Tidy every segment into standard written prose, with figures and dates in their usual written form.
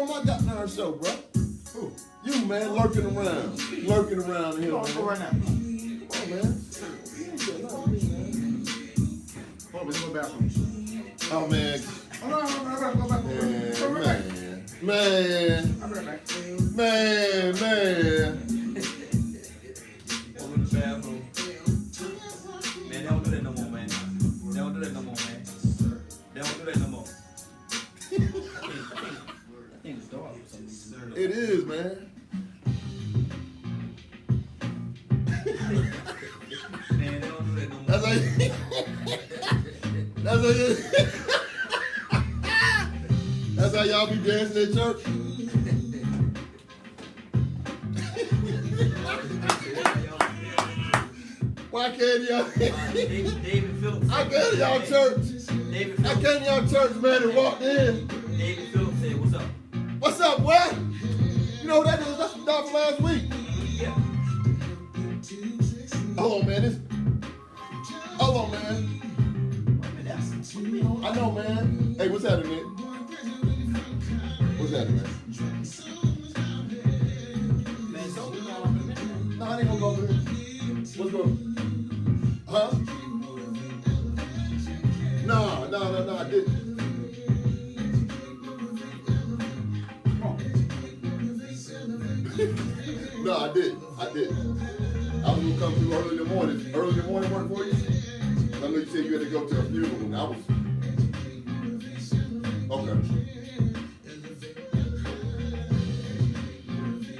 on my goddamn show, bro. Who? You, man, lurking around here, Go man. right now. Come on, man. Hold on, let's go bathroom. Oh, man. Oh, no, I gotta go back. Man. I'll be right back. Man. Over the bathroom. Man, they don't do that no more, man. They don't do that no more, man. They don't do that no more. I think it's dark for some reason. It is, man. Man, they don't do that no more. That's how y'all be dancing at church. Why can't y'all? David Phillips. I came to y'all church. David I Phillips. came to y'all church, man, and walked in. David Phillips said, "What's up?" What's up, boy? You know who that is? That's the dog from last week. Yeah. Hold on, man. Hold on, man. I know, man. Hey, what's happening, man? What's happening, man? Man, so we going on in a minute, man. No, I ain't gonna go over there. What's going on? Huh? No, I didn't. No, I didn't. I was gonna come through early in the morning. Early in the morning work for you? I know you said you had to go to a funeral and I was.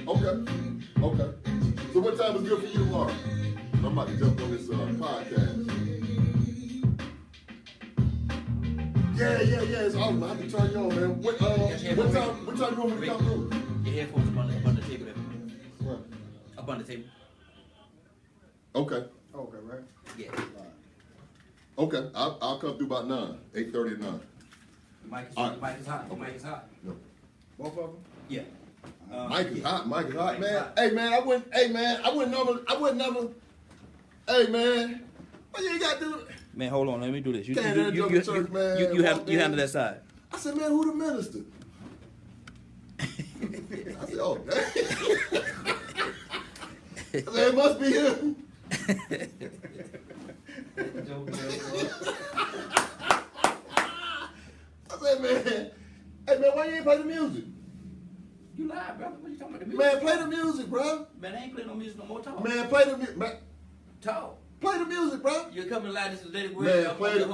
Okay. So what time is good for you tomorrow? I'm about to jump on this podcast. Yeah. It's awesome. I have to turn you on, man. What time you want me to come through? Your headphones up on the table there. What? Up on the table. Okay. Okay, right? Yeah. Okay. I'll come through about 9, 8:30 at 9. Mike is, All right. Mike is hot. Your mic is hot. No. Both of them? Yeah. Mike is hot, Mike is man. hot. Hey, man, I wouldn't never. Hey, man. What you got to do? Man, hold on. Let me do this. You Can't go to church, man. you handle that side. I said, man, who the minister? I said, oh, dang. I said, it must be him. I said, man, hey, man, why you ain't play the music? You live, brother. What you talking about? The music? Man, play the music, bro. Man, I ain't playing no music no more. Talk. Man, play the music. Talk. Play the music, bro. You're coming live. This is Lady Grey. Man, play the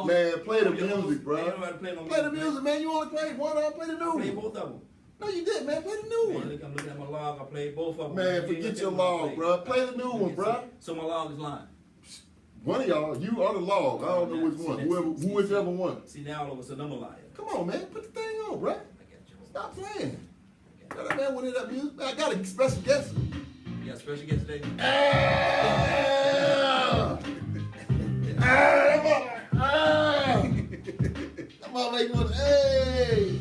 music, bro. Ain't nobody playing no Play the music, man. You only played one of them. Play the new I played one. both of them. No, you didn't, man. Play the new Man, one. look, I'm looking at my log. I played both of them. Man, forget your log, bro. Play the new one, bro. So my log is lying. One of y'all, you or the log. I don't know which one. Whichever one. See, now all of a sudden I'm a liar. Come on, man. Put the thing on, bro. I got you. Stop playing. Got that man winning that music. I got a special guest. You got a special guest today? That mother make one. Hey.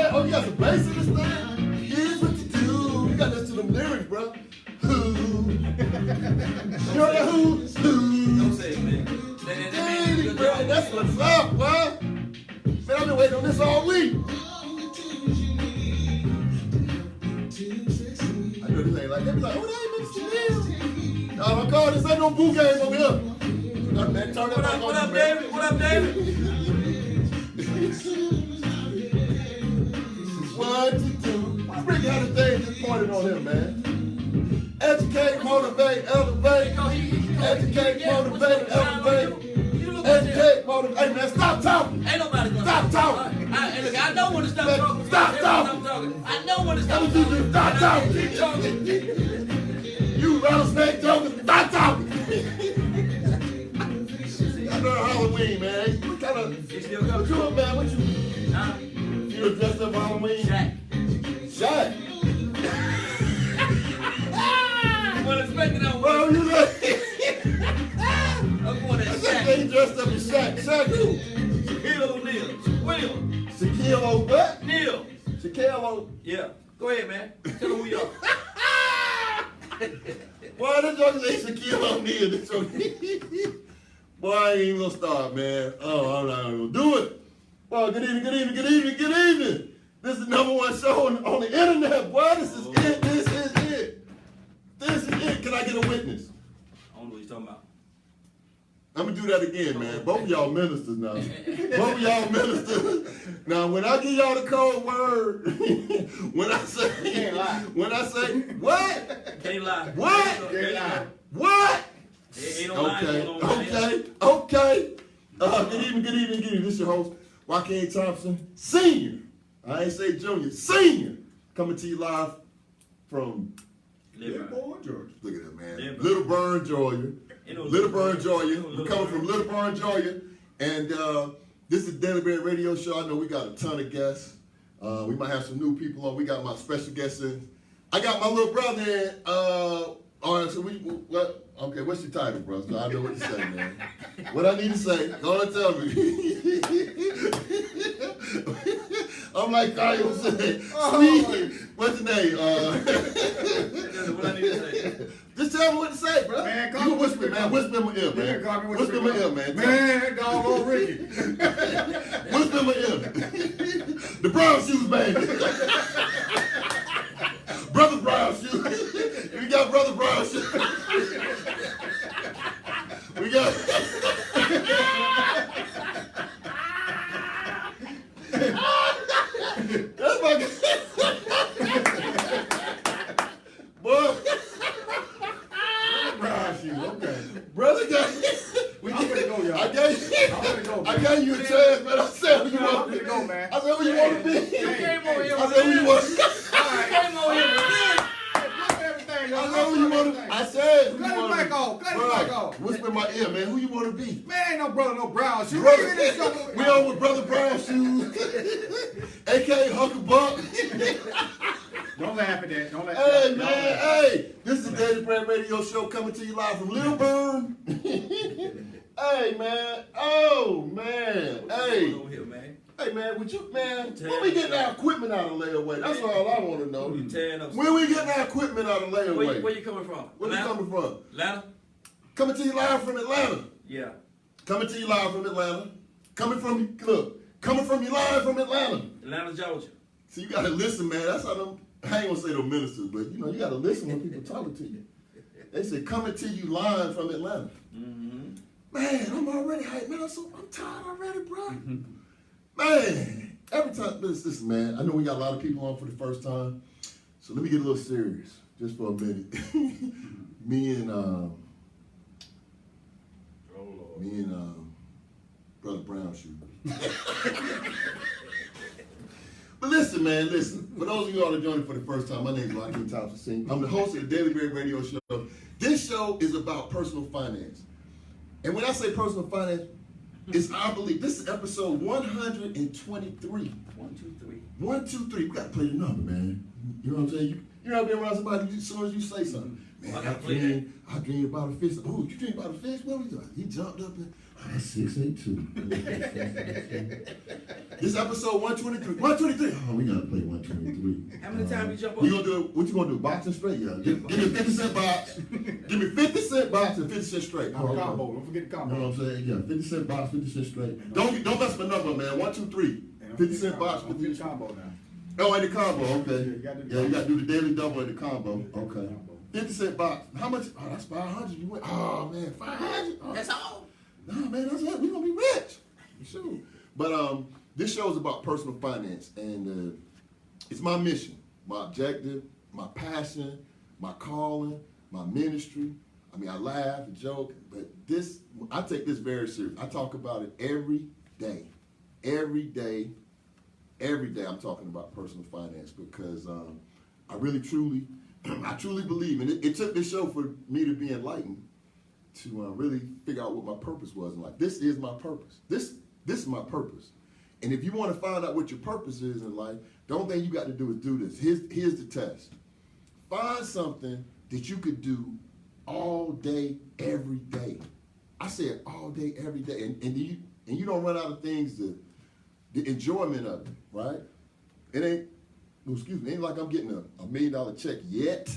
Oh, you got some bass in this thing? Here's what you do. You got this to them lyrics, bro. Who? You know that who? Who? Don't say it, man. Dang, bro, that's what's up, bro. Man, I've been waiting on this all week. I know this ain't like, they be like, oh, that ain't Mr. Neal. I call this ain't no boo game over here. Man, turn it back What on up, you, man. David? What up, David? 1, 2, 2. Rick had a thing just pointed on him, man. Educate, motivate, elevate. Educate, motivate, elevate. Educate, motivate. Hey, man, stop talking. Ain't nobody gonna Stop talking. Look, I know when to stop talking. Stop talking. I know when to That stop was you just stop talking. Keep talking. You rattlesnake jokers, stop talking. I know Halloween, man. What kind of, You still coming? what you up, man? What you, Huh? you were dressed up for Halloween? Shaq. Shaq. You wasn't expecting that Bro, one. you look. I'm going to That Shaq. thing dressed up as Shaq. Shaq who? Shaquille O'Neal. Will. Shaquille O'Neal. Neil. Shaquille O'Neal. Yeah. Go ahead, man. Tell them who you are. Boy, this joke is Shaquille O'Neal. This joke. Boy, I ain't even gonna start, man. Oh, I'm not gonna do it. Well, good evening, good evening, good evening, good evening. This is the #1 show on the internet, boy. This is it, this is it. This is it. Can I get a witness? I don't know what you're talking about. I'm gonna do that again, man. Both of y'all ministers now. Both of y'all ministers. Now, when I give y'all the code word, when I say what? Can't lie. What? Can't lie. What? Ain't no lie going on, man. Okay. Good evening, good evening, good evening. This is your host, Joaquin Thompson, Senior. I ain't say Junior, Senior. Coming to you live from Live right. Georgia. Look at that, man. Live right. Little Burn, Georgia. Ain't no Little Burn, Georgia. Ain't no We're Little coming Burn. from Little Burn, Georgia. And this is the Daily Bread Radio Show. I know we got a ton of guests. We might have some new people on. We got my special guests in. I got my little brother in. All right, so okay, what's your title, bro? So I know what to say, man. What I need to say, go and tell me. I'm like Kyle said, sweet. What's your name? What I need to say. Just tell me what to say, bro. Man, call you me whisper, man. Whisper in my ear, Yeah, man. call me Whisper in my ear, man. Man, that dog old Ricky. Whisper in my ear. The brown shoes, baby. Brother Brown shoes. We got Brother Brown shoes. We got. That's my. Boy. Brown shoes, okay. Brother got. I'm gonna go, y'all. I gonna go, I man. gave you a chance, man. I said who you I'm want gonna to be. go, man. I said who you want to be. You came over here I with said who you want. Came over here with Everything, I said who you want to. I said who Cut you it want back to off. be. Cut it back off. Whisper in my ear, man. Who you want to be? Man, ain't no brother, no brown shoes. Brother, Look at this show. we on with Brother Brown shoes, aka Hucklebuck. Don't laugh at that. Don't laugh Hey at that. man, hey, this is the Daily Bread Radio Show coming to you live from Little Burn. Hey man, oh man, hey, over here, man. hey man, would you man? When we getting our equipment out of layaway? That's all I want to know. You tearing up. When we getting our equipment out of layaway? Where you coming from? Where you coming from? Atlanta? Coming to you live from Atlanta. Yeah. Coming to you live from Atlanta. Coming from you live from Atlanta. Atlanta, Georgia. See, you gotta listen, man. That's how them. I ain't gonna say them ministers, but you know, you gotta listen when people talking to you. They say coming to you live from Atlanta. Mm-hmm. Man, I'm already hyped, man. I'm tired already, bro. Man, every time, listen, man. I know we got a lot of people on for the first time, so let me get a little serious just for a minute. me and Brother Brown shoe. But listen, man, listen. For those of you all that are joining for the first time, my name is Joaquin Thompson Senior. I'm the host of the Daily Bread Radio Show. This show is about personal finance. And when I say personal finance, it's our belief. This is episode 123. 1, 2, 3. 1, 2, 3. We gotta play the number, man. You know what I'm saying? You ever been around somebody as soon as you say something? Man, I gotta play that. I dreamed about a fish. Oh, you dreamed about a fish? What was that? He jumped up and that's 682. This episode 123. 123. Oh, we gotta play 123. How many times you jump up? You gonna do it? What you gonna do? Boxing straight? Yeah. Give me a 50-cent box. Give me 50-cent box and 50 cents straight. Combo. Don't forget the You know combo. what I'm saying? Yeah, 50-cent box, 50 cents straight. Don't mess my number, man. 1, 2, 3. 50-cent box, Don't 50 forget cents. the combo now. Oh, and the combo, okay. Yeah, You gotta do the daily double and the combo. Okay. 50-cent box. How much? Oh, that's 500. You went. Oh man, 500. Oh, That's all. no, man, that's it. We gonna be rich. Sure. But this show is about personal finance, and it's my mission, my objective, my passion, my calling, my ministry. I mean, I laugh and joke, but I take this very serious. I talk about it every day. Every day, I'm talking about personal finance because I really, truly, I truly believe, and it took this show for me to be enlightened to really figure out what my purpose was in life. This is my purpose. This is my purpose. And if you want to find out what your purpose is in life, the only thing you got to do is do this. Here's the test. Find something that you could do all day, every day. I said all day, every day. And you don't run out of things the enjoyment of it, right? It ain't like I'm getting a $1 million check yet.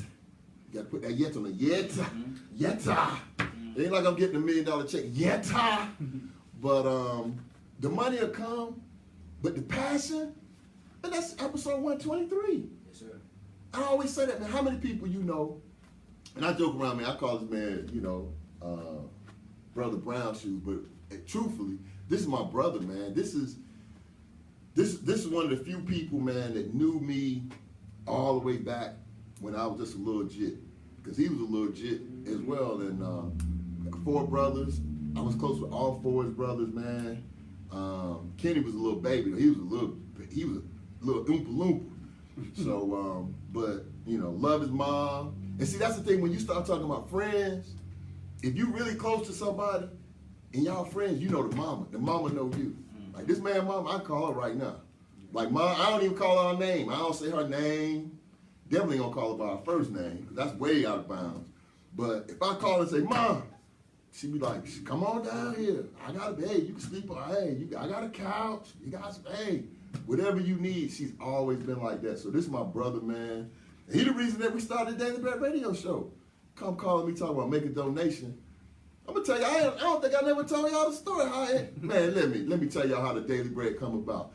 You got to put that yet on the yet. Mm-hmm. Yeta. It ain't like I'm getting $1 million check yet. But the money will come But the passion, and that's episode 123. Yes, sir. I always say that, man. How many people you know? And I joke around, man. I call this man, Brother Brown Shoes. But truthfully, this is my brother, man. This is one of the few people, man, that knew me all the way back when I was just a little jit. Because he was a little jit as well. And 4 brothers. I was close with all 4 of his brothers, man. Kenny was a little baby. He was a little Oompa Loompa. So, but, love his mom. And see, that's the thing, when you start talking about friends, if you really close to somebody and y'all friends, you know the mama know you. Like this man mama, I call her right now. Like mom, I don't even call her name. I don't say her name. Definitely don't call her by her first name. That's way out of bounds. But if I call her and say, Mom, she be like, come on down here. I got a hey, you can sleep on, hey, I got a couch. You got some, hey, whatever you need. She's always been like that. So this is my brother, man. And he the reason that we started the Daily Bread Radio Show. Come calling me talking about making a donation. I'm gonna tell you, I don't think I never told y'all the story. Man, let me tell y'all how the Daily Bread come about.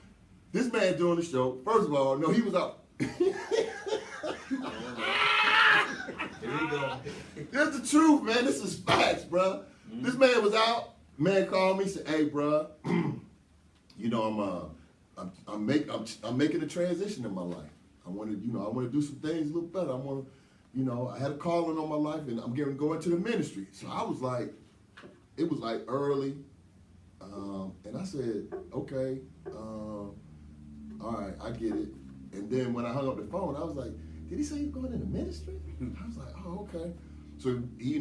This man doing the show, first of all, no, he was out. Here we go. That's the truth, man. This is facts, bro. This man was out. Man called me, said, "Hey, bro, I'm making a transition in my life. I want to do some things a little better. I want to, I had a calling on my life, and I'm getting going to the ministry." So I was like, it was like early, and I said, "Okay, all right, I get it." And then when I hung up the phone, I was like, "Did he say he's going into ministry?" I was like, "Oh, okay." So he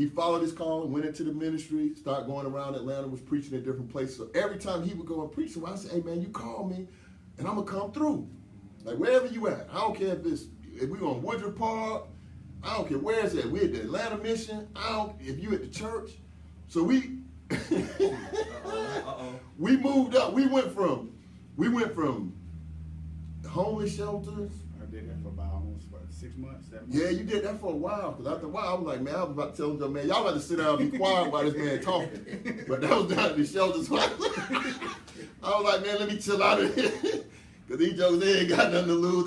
followed his call, went into the ministry, started going around Atlanta, was preaching at different places. So every time he would go and preach, I said, "Hey man, you call me, and I'm gonna come through. Like wherever you at. I don't care if we on Woodruff Park. I don't care where it's at. We at the Atlanta Mission. If you at the church." So we we moved up. We went from homeless shelters. I did that for about almost 6 months, 7 months. Yeah, you did that for a while. Because after a while, I was like, man, I was about to tell them, man, y'all got to sit down and be quiet while this man talking. But that was down at the shelters. So I was like, man, let me chill out of here. Because these jokers, they ain't got nothing to lose.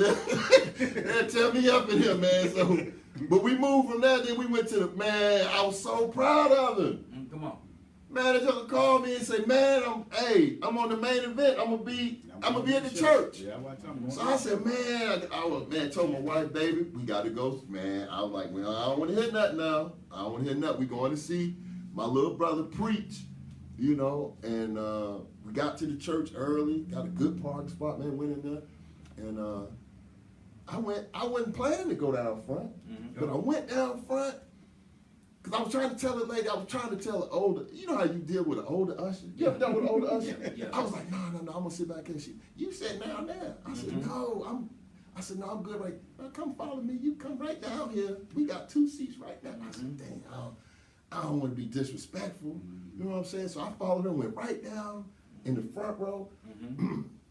They'll tear me up in here, man. So, but we moved from there. Then we went to man, I was so proud of him. Come on. Man, they just called me and say, man, I'm on the main event. I'm gonna be at the church. Yeah, So I said, man, told my wife, baby, we gotta go. Man, I was like, man, I don't want to hear nothing now. I don't want to hear nothing. We going to see my little brother preach, and we got to the church early, got a good parking spot, man, went in there, and I wasn't planning to go down front, but I went down front. Because I was trying to tell the lady, I was trying to tell the older, you know how you deal with an older usher? You ever done with an older usher? Yeah. I was like, no, I'm going to sit back here. You said now. I said, no, I'm good right now. Come follow me. You come right down here. We got 2 seats right now. I said, dang, I don't want to be disrespectful. You know what I'm saying? So I followed her and went right down in the front row.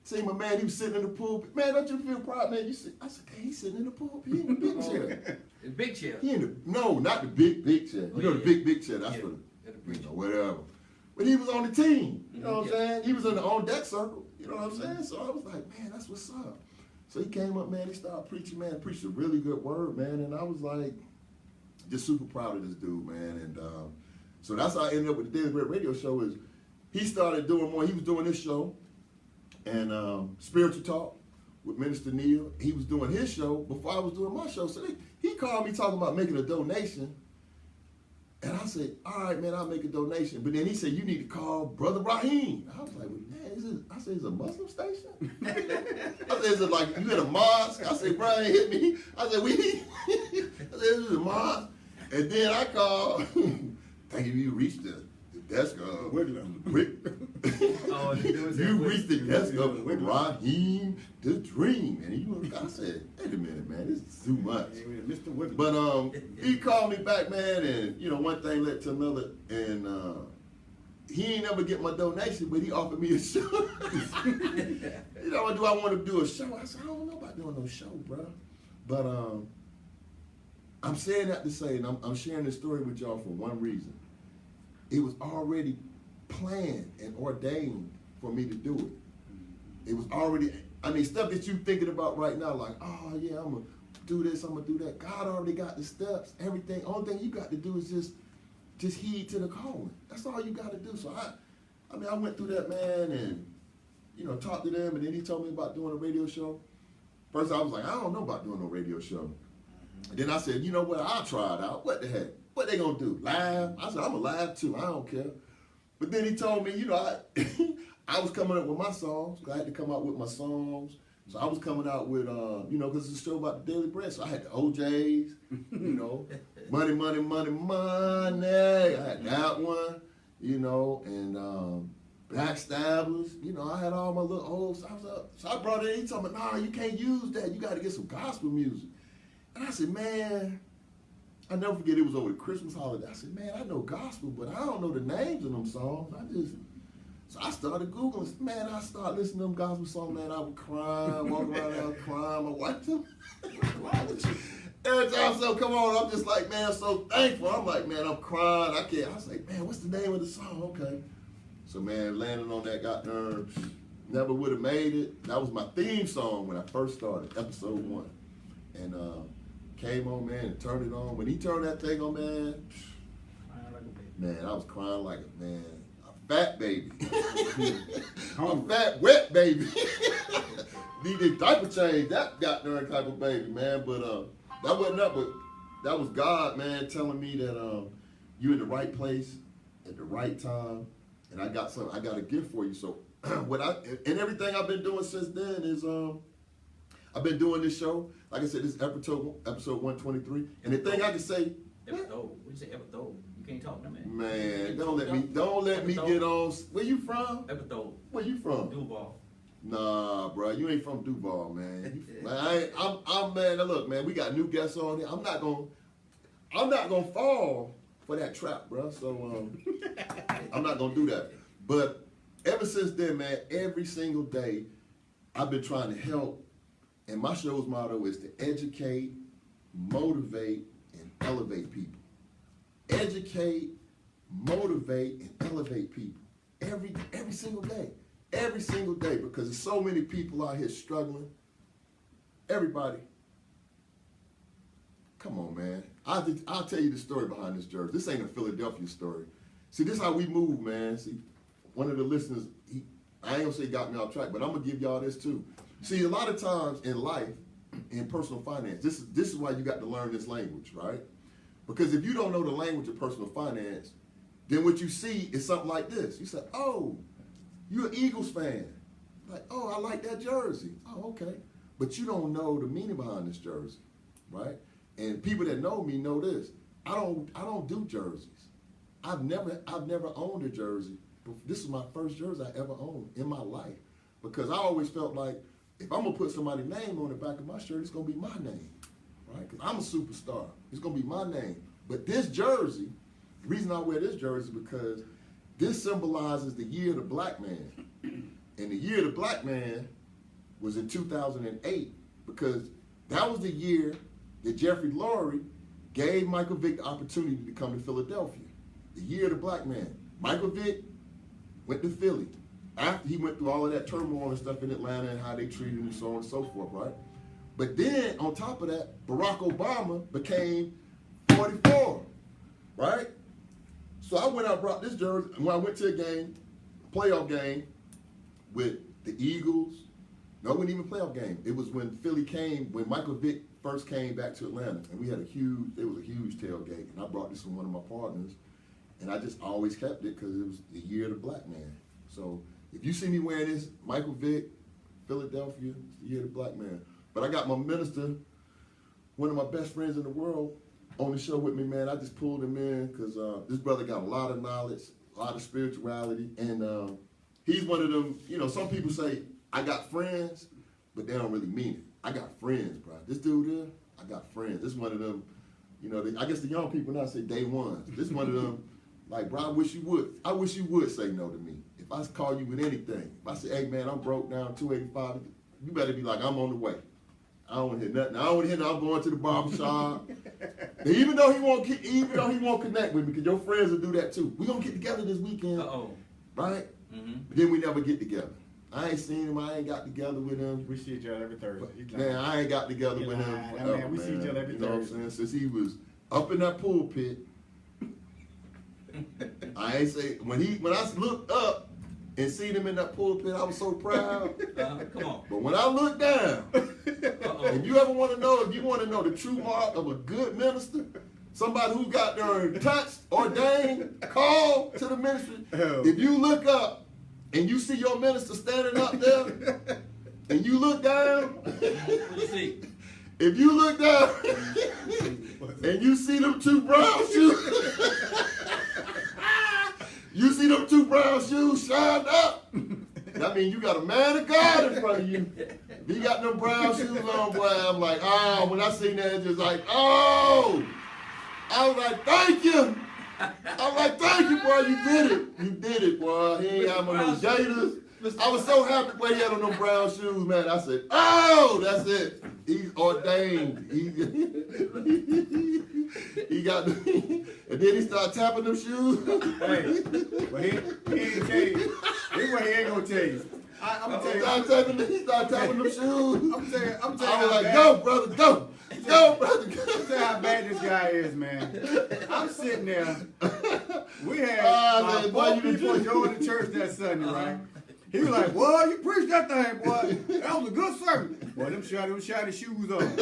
See my man, he was sitting in the pulpit. Man, don't you feel proud, man? I said, hey, he's sitting in the pulpit. He in the big chair. The big chair. No, not the big chair. You know the big chair. That's for the whatever. But he was on the team. You know what I'm saying? He was in the on deck circle. You know what I'm saying? So I was like, man, that's what's up. So he came up, man. He started preaching, man. Preached a really good word, man. And I was like, just super proud of this dude, man. And so that's how I ended up with the Daily Bread Radio Show. Is he started doing more. He was doing this show. And Spiritual Talk with Minister Neil, he was doing his show before I was doing my show. So he called me talking about making a donation. And I said, all right, man, I'll make a donation. But then he said, you need to call Brother Raheem. I was like, well, man, I said, is it a Muslim station? I said, is it like, you at a mosque? I said, Brian hit me. I said, this is a mosque. And then I called, thank you reached the desk of you reached the desk of Raheem the Dream. And I said, wait a minute, man, this is too much. Mr. Wiggins. But he called me back, man, and one thing led to another, and he ain't never get my donation, but he offered me a show. Do I want to do a show? I said, I don't know about doing no show, bro. But I'm saying that to say, and I'm sharing this story with y'all for one reason. It was already planned and ordained for me to do it. was already, I mean, stuff that you thinking about right now, like, oh yeah, I'm gonna do this, I'm gonna do that. God already got the steps, everything. Only thing you got to do is just heed to the calling. That's all you got to do. So I mean, I went through that, man, and you know, talked to them, and then he told me about doing a radio show. First, I was like, I don't know about doing no radio show. And then I said, you know what? I'll try it out. What the heck? What they gonna do? Live? I said, I'm a live too. I don't care. But then he told me, you know, I was coming up with my songs. I had to come out with my songs. So I was coming out with, you know, because it's a show about the Daily Bread. So I had the OJs, you know, money, money, money, money. I had that one, you know, and Backstabbers. You know, I had all my little old stuff. So I brought it in. He told me, nah, you can't use that. You got to get some gospel music. And I said, man, I never forget, it was over the Christmas holiday. I said, man, I know gospel, but I don't know the names of them songs. So I started Googling. Man, I started listening to them gospel songs. Man, I would cry, walk around there crying. My wife told me, every time so come on, I'm just like, man, I'm so thankful. I'm like, man, I'm crying. I was like, man, what's the name of the song? Okay. So, man, landing on that got nerves. Never would have made it. That was my theme song when I first started, episode 1. And came on, man, and turned it on. When he turned that thing on, man, I was crying like a fat baby. A fat, wet baby. Needed diaper change. That got nerve type of baby, man. But that wasn't up, but that was God, man, telling me that you in the right place at the right time. And I got a gift for you. So and everything I've been doing since then is I've been doing this show. Like I said, this is episode 123. And the thing I can say, episode. What you say, episode? You can't talk to me. Man, don't let me get on. Where you from? Episode. Where you from? Duval. Nah, bro, you ain't from Duval, man. I'm man. Look, man, we got new guests on here. I'm not gonna fall for that trap, bro. So I'm not gonna do that. But ever since then, man, every single day, I've been trying to help. And my show's motto is to educate, motivate, and elevate people. Educate, motivate, and elevate people. Every single day. Every single day. Because there's so many people out here struggling. Everybody. Come on, man. I'll tell you the story behind this jersey. This ain't a Philadelphia story. See, this is how we move, man. See, one of the listeners, I ain't gonna say he got me off track, but I'm gonna give y'all this too. See, a lot of times in life, in personal finance, this is why you got to learn this language, right? Because if you don't know the language of personal finance, then what you see is something like this. You say, oh, you're an Eagles fan. Like, oh, I like that jersey. Oh, okay. But you don't know the meaning behind this jersey, right? And people that know me know this. I don't do jerseys. I've never owned a jersey. This is my first jersey I ever owned in my life. Because I always felt like, if I'm going to put somebody's name on the back of my shirt, it's going to be my name, right? Because I'm a superstar. It's going to be my name. But this jersey, the reason I wear this jersey is because this symbolizes the year of the black man. And the year of the black man was in 2008 because that was the year that Jeffrey Lurie gave Michael Vick the opportunity to come to Philadelphia. The year of the black man. Michael Vick went to Philly. After he went through all of that turmoil and stuff in Atlanta and how they treated him and so on and so forth, right? But then, on top of that, Barack Obama became 44, right? So I went out and brought this jersey. When I went to a game, playoff game, with the Eagles. No, it wasn't even a playoff game. It was when Philly came, when Michael Vick first came back to Atlanta. And we had it was a huge tailgate. And I brought this from one of my partners. And I just always kept it because it was the year of the black man. So if you see me wearing this, Michael Vick, Philadelphia, it's the year of the black man. But I got my minister, one of my best friends in the world, on the show with me, man. I just pulled him in because this brother got a lot of knowledge, a lot of spirituality. And he's one of them, you know, some people say, I got friends, but they don't really mean it. I got friends, bro. This dude here, I got friends. This one of them, you know, I guess the young people now say day ones. This one of them, like, bro, I wish you would say no to me. If I call you with anything, if I say, hey, man, I'm broke down, 285, you better be like, I'm on the way. I don't want to hear nothing. I don't want to hear nothing. I'm going to the barbershop. even though he won't connect with me, because your friends will do that too. We're going to get together this weekend. Uh-oh. Right? Mm-hmm. But then we never get together. I ain't seen him. I ain't got together with him. We see each other every Thursday. He's Man, lying. I ain't got together He with him lying. forever, Man, we see each other every You know what I'm Thursday. saying? Since he was up in that pulpit. I ain't say when I looked up and seen him in that pulpit, I was so proud. Come on. But when I look down, Uh-oh. if you ever want to know, if you want to know the true mark of a good minister, somebody who got there touched, ordained, called to the ministry, if you look up and you see your minister standing up there, and you look down, What you see? if you look down and you see them two brown shoes, you see them two brown shoes shined up, that means you got a man of God in front of you. If you got them brown shoes on, boy, I'm like, oh, when I seen that, it's just like, oh. I was like, thank you. I was like, thank you, boy, you did it. You did it, boy. He ain't have on those gators. I was so happy when he had on them brown shoes, man. I said, oh, that's it. He's ordained. He got the, and then he started tapping them shoes. Hey, but he ain't tell you. Here's what he ain't gonna tell you. I'm gonna tell you. He started tapping them shoes. I'm telling you I was how like, bad. go, brother, go. Go, brother, I'm go. telling you how bad this guy is, man. I'm sitting there. We had Ah, man, boy, four you people did- join the church that Sunday, right? He was like, "Boy, you preached that thing, boy. That was a good sermon." Boy, them shiny shoes on. I'm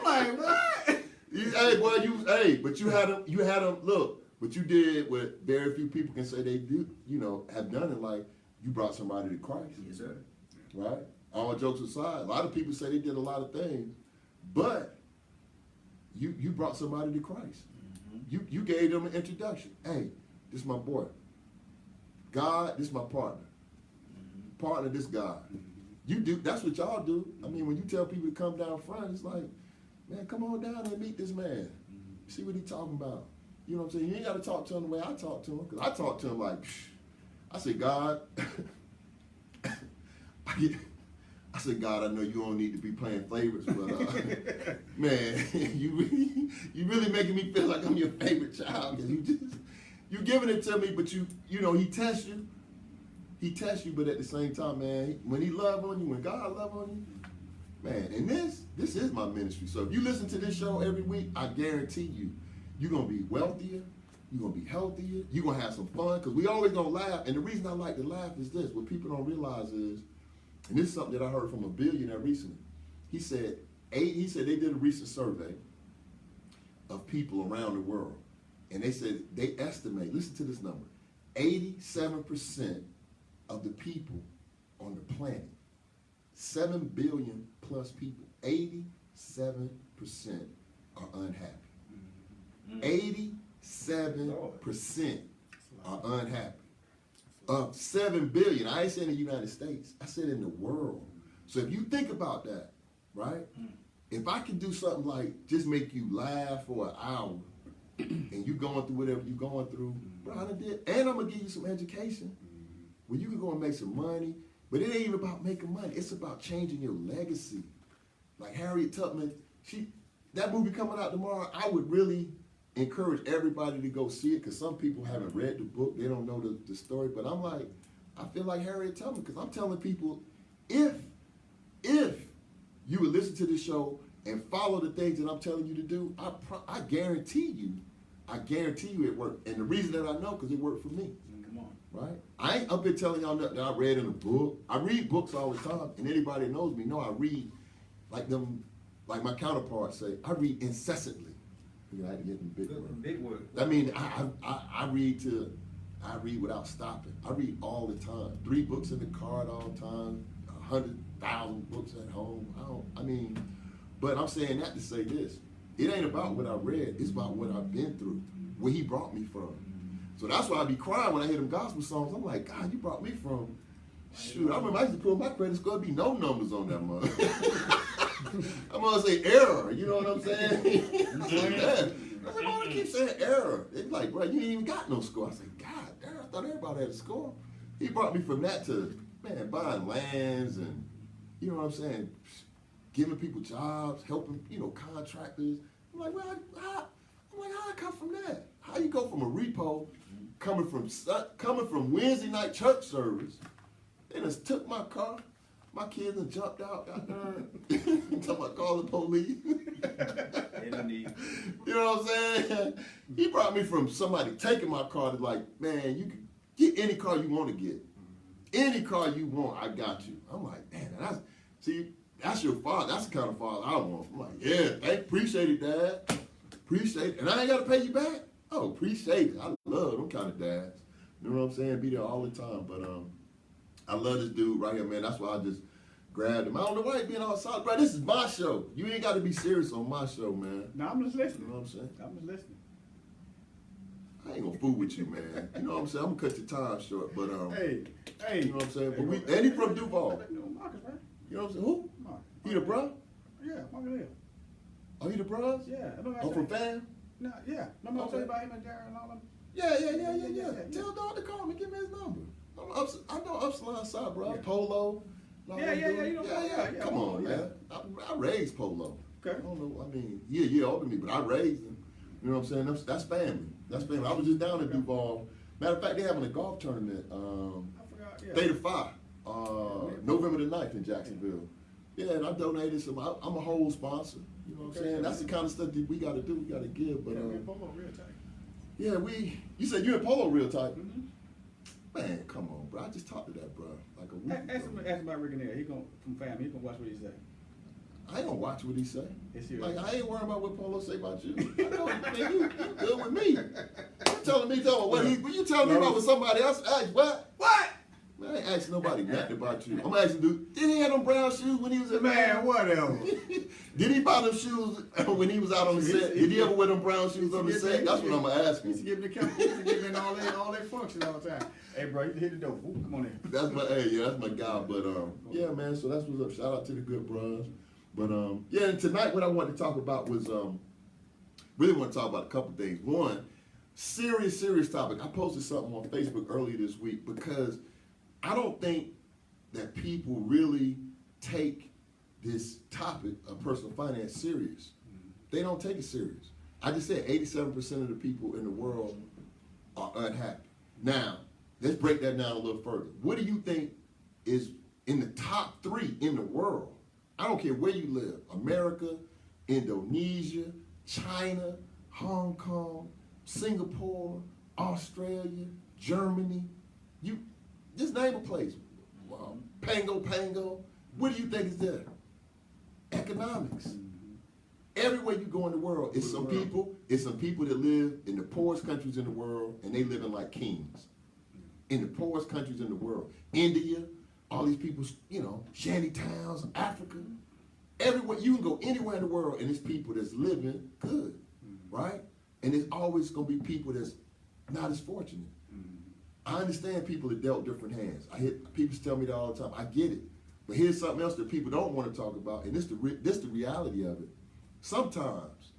like, what? But you had them, look, what you did what very few people can say they do, have done in life, you brought somebody to Christ. Yes, sir. Right? All jokes aside, a lot of people say they did a lot of things, but you brought somebody to Christ. You gave them an introduction. Hey, this is my boy. God, this is my partner. Partner, this God. You do, that's what y'all do. I mean, when you tell people to come down front, it's like, man, come on down and meet this man. See what he talking about. You know what I'm saying? You ain't got to talk to him the way I talk to him, because I talk to him like, I say, God, I said, God, I know you don't need to be playing favorites, but man, you really making me feel like I'm your favorite child, because you giving it to me, but he tests you. He tests you, but at the same time, man, when he love on you, when God love on you, man, and this is my ministry. So if you listen to this show every week, I guarantee you're going to be wealthier, you're going to be healthier, you're going to have some fun, because we always going to laugh. And the reason I like to laugh is this. What people don't realize is, and this is something that I heard from a billionaire recently. He said they did a recent survey of people around the world. And they said they estimate, listen to this number, 87% of the people on the planet, 7 billion plus people, 87% are unhappy. 87% are unhappy. Of 7 billion, I ain't saying in the United States, I said in the world. So if you think about that, right? If I can do something like just make you laugh for an hour and you going through whatever you going through, bro, I done did, and I'm gonna give you some education where you can go and make some money, but it ain't even about making money, it's about changing your legacy. Like Harriet Tubman, that movie coming out tomorrow, I would really encourage everybody to go see it, because some people haven't read the book, they don't know the story, but I'm like, I feel like Harriet Tubman, because I'm telling people, if you would listen to this show and follow the things that I'm telling you to do, I guarantee you it worked. And the reason that I know, because it worked for me. Come on. Right? I ain't up here telling y'all nothing that I read in a book. I read books all the time, and anybody that knows me know I read like my counterparts say, I read incessantly. You know, I had to get them big words. Big word. I mean, I read without stopping. I read all the time. 3 books in the car at all time, 100,000 books at home. But I'm saying that to say this. It ain't about what I read, it's about what I've been through, where he brought me from. So that's why I be crying when I hear them gospel songs. I'm like, God, you brought me from, shoot, I remember I used to put my credit score, be no numbers on that mother. I'm gonna say error, you know what I'm saying? I said, why do I keep saying error? They be like, bro, you ain't even got no score. I said, God damn, I thought everybody had a score. He brought me from that to, man, buying lands and, you know what I'm saying, giving people jobs, helping, contractors. I'm like, well, how I come from that? How you go from a repo, coming from Wednesday night church service, They just took my car. My kids done jumped out, got there. Talking about calling the police. They don't need. You know what I'm saying? He brought me from somebody taking my car to like, man, you can get any car you want to get. Any car you want, I got you. I'm like, man, that's your father. That's the kind of father I want. I'm like, yeah, appreciate it, Dad. Appreciate it. And I ain't got to pay you back? Oh, appreciate it. I love them kind of dads. You know what I'm saying? Be there all the time. But I love this dude right here, man. That's why I just grabbed him. I don't know why he being all solid. Bro, this is my show. You ain't got to be serious on my show, man. No, I'm just listening. You know what I'm saying? I'm just listening. I ain't gonna fool with you, man. You know what I'm saying? I'm gonna cut your time short, but Hey, you know what I'm saying? But and he from Duval. Marcus, right? You know what I'm saying? Who? Marcus. He the bro? Yeah, Marcus Hill. Oh, he the bros? Yeah, I know. Oh, from fam? No, yeah. Remember I Okay. told you about him and Darren and all them? Yeah. Tell Dog to call me. Give me his number. I know Upsilon side, bro. Yeah. Polo. Yeah. You know, Yeah. Come on, yeah. man. I raised Polo. Okay. I don't know. I mean, yeah, older than me, but I raised him. You know what I'm saying? That's family. That's family. I was just down in Duval. Matter of fact, they having a golf tournament. I forgot. Yeah. Theta Phi, November the 9th in Jacksonville. Yeah, and I donated some. I'm a whole sponsor. You know what I'm saying? That's the kind of stuff that we got to do. We got to give. But Yeah, Polo real tight. yeah, you said you in Polo real tight. Mm-hmm. Man, come on, bro. I just talked to that, bro, like a week Ask ago. him about Rick and Air. He gon' from family. He gonna watch what he say. I ain't gonna watch what he say. It's here. Like, I ain't worrying about what Polo say about you. I know, man, you good with me. You telling me what you telling me about what somebody else asked, what? What? Man, I ain't asking nobody nothing about you. I'm asking, dude, did he have them brown shoes when he was in Man, whatever. Did he buy them shoes when he was out on the set? Did he ever wear them brown shoes on the set? That's what I'm gonna ask He's him. giving the company, he's giving all their functions all the time. Hey, bro, you hit the door. Ooh, come on in. That's my guy. But yeah, man. So that's what's up. Shout out to the good bros. But yeah, and tonight what I wanted to talk about was really want to talk about a couple things. One, serious topic. I posted something on Facebook earlier this week because I don't think that people really take this topic of personal finance serious. They don't take it serious. I just said 87% of the people in the world are unhappy. Now, let's break that down a little further. What do you think is in the top 3 in the world? I don't care where you live, America, Indonesia, China, Hong Kong, Singapore, Australia, Germany. You just name a place. Pango. What do you think is there? Economics. Everywhere you go in the world, it's some people that live in the poorest countries in the world, and they living like kings. In the poorest countries in the world. India, all these people, shanty towns, Africa. Everywhere, you can go anywhere in the world, and it's people that's living good, right? And there's always going to be people that's not as fortunate. I understand people that dealt different hands. I hear people tell me that all the time. I get it. But here's something else that people don't want to talk about, and this the reality of it. Sometimes,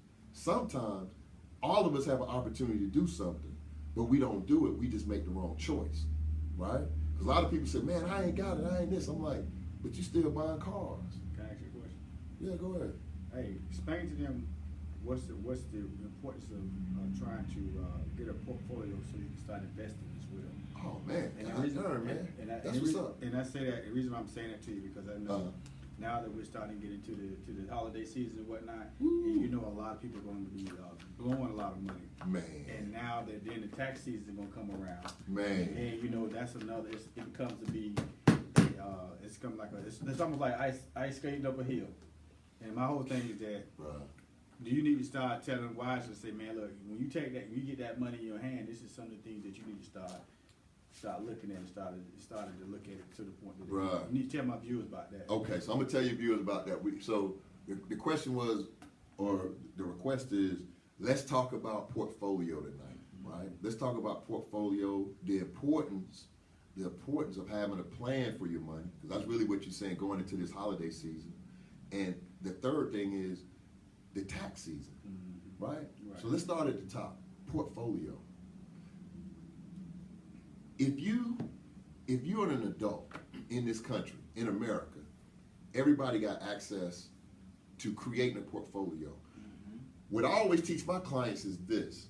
all of us have an opportunity to do something, but we don't do it. We just make the wrong choice, right? Because a lot of people say, man, I ain't got it, I ain't this. I'm like, but you still buying cars. Can I ask you a question? Yeah, go ahead. Hey, explain to them what's the importance of trying to get a portfolio so you can start investing as well. Oh, man, And God darn, man. That's what's up. And I say that, the reason why I'm saying that to you, because I know now that we're starting to get into the holiday season and whatnot, and a lot of people are going to be blowing a lot of money. Man. And now that then the tax season is going to come around. Man. And that's another, it becomes to be, it's come like it's almost like ice skating up a hill. And my whole thing is that, do you need to start telling them wise and say, man, look, when you get that money in your hand, this is some of the things that you need to start looking at and started to look at it to the point that you need to tell my viewers about that. Okay, so I'm gonna tell your viewers about that. So the question was, or the request is, let's talk about portfolio tonight, right? Let's talk about portfolio, the importance of having a plan for your money, because that's really what you're saying going into this holiday season. And the third thing is the tax season, right? So let's start at the top, portfolio. If you're an adult in this country, in America, everybody got access to creating a portfolio. What I always teach my clients is this.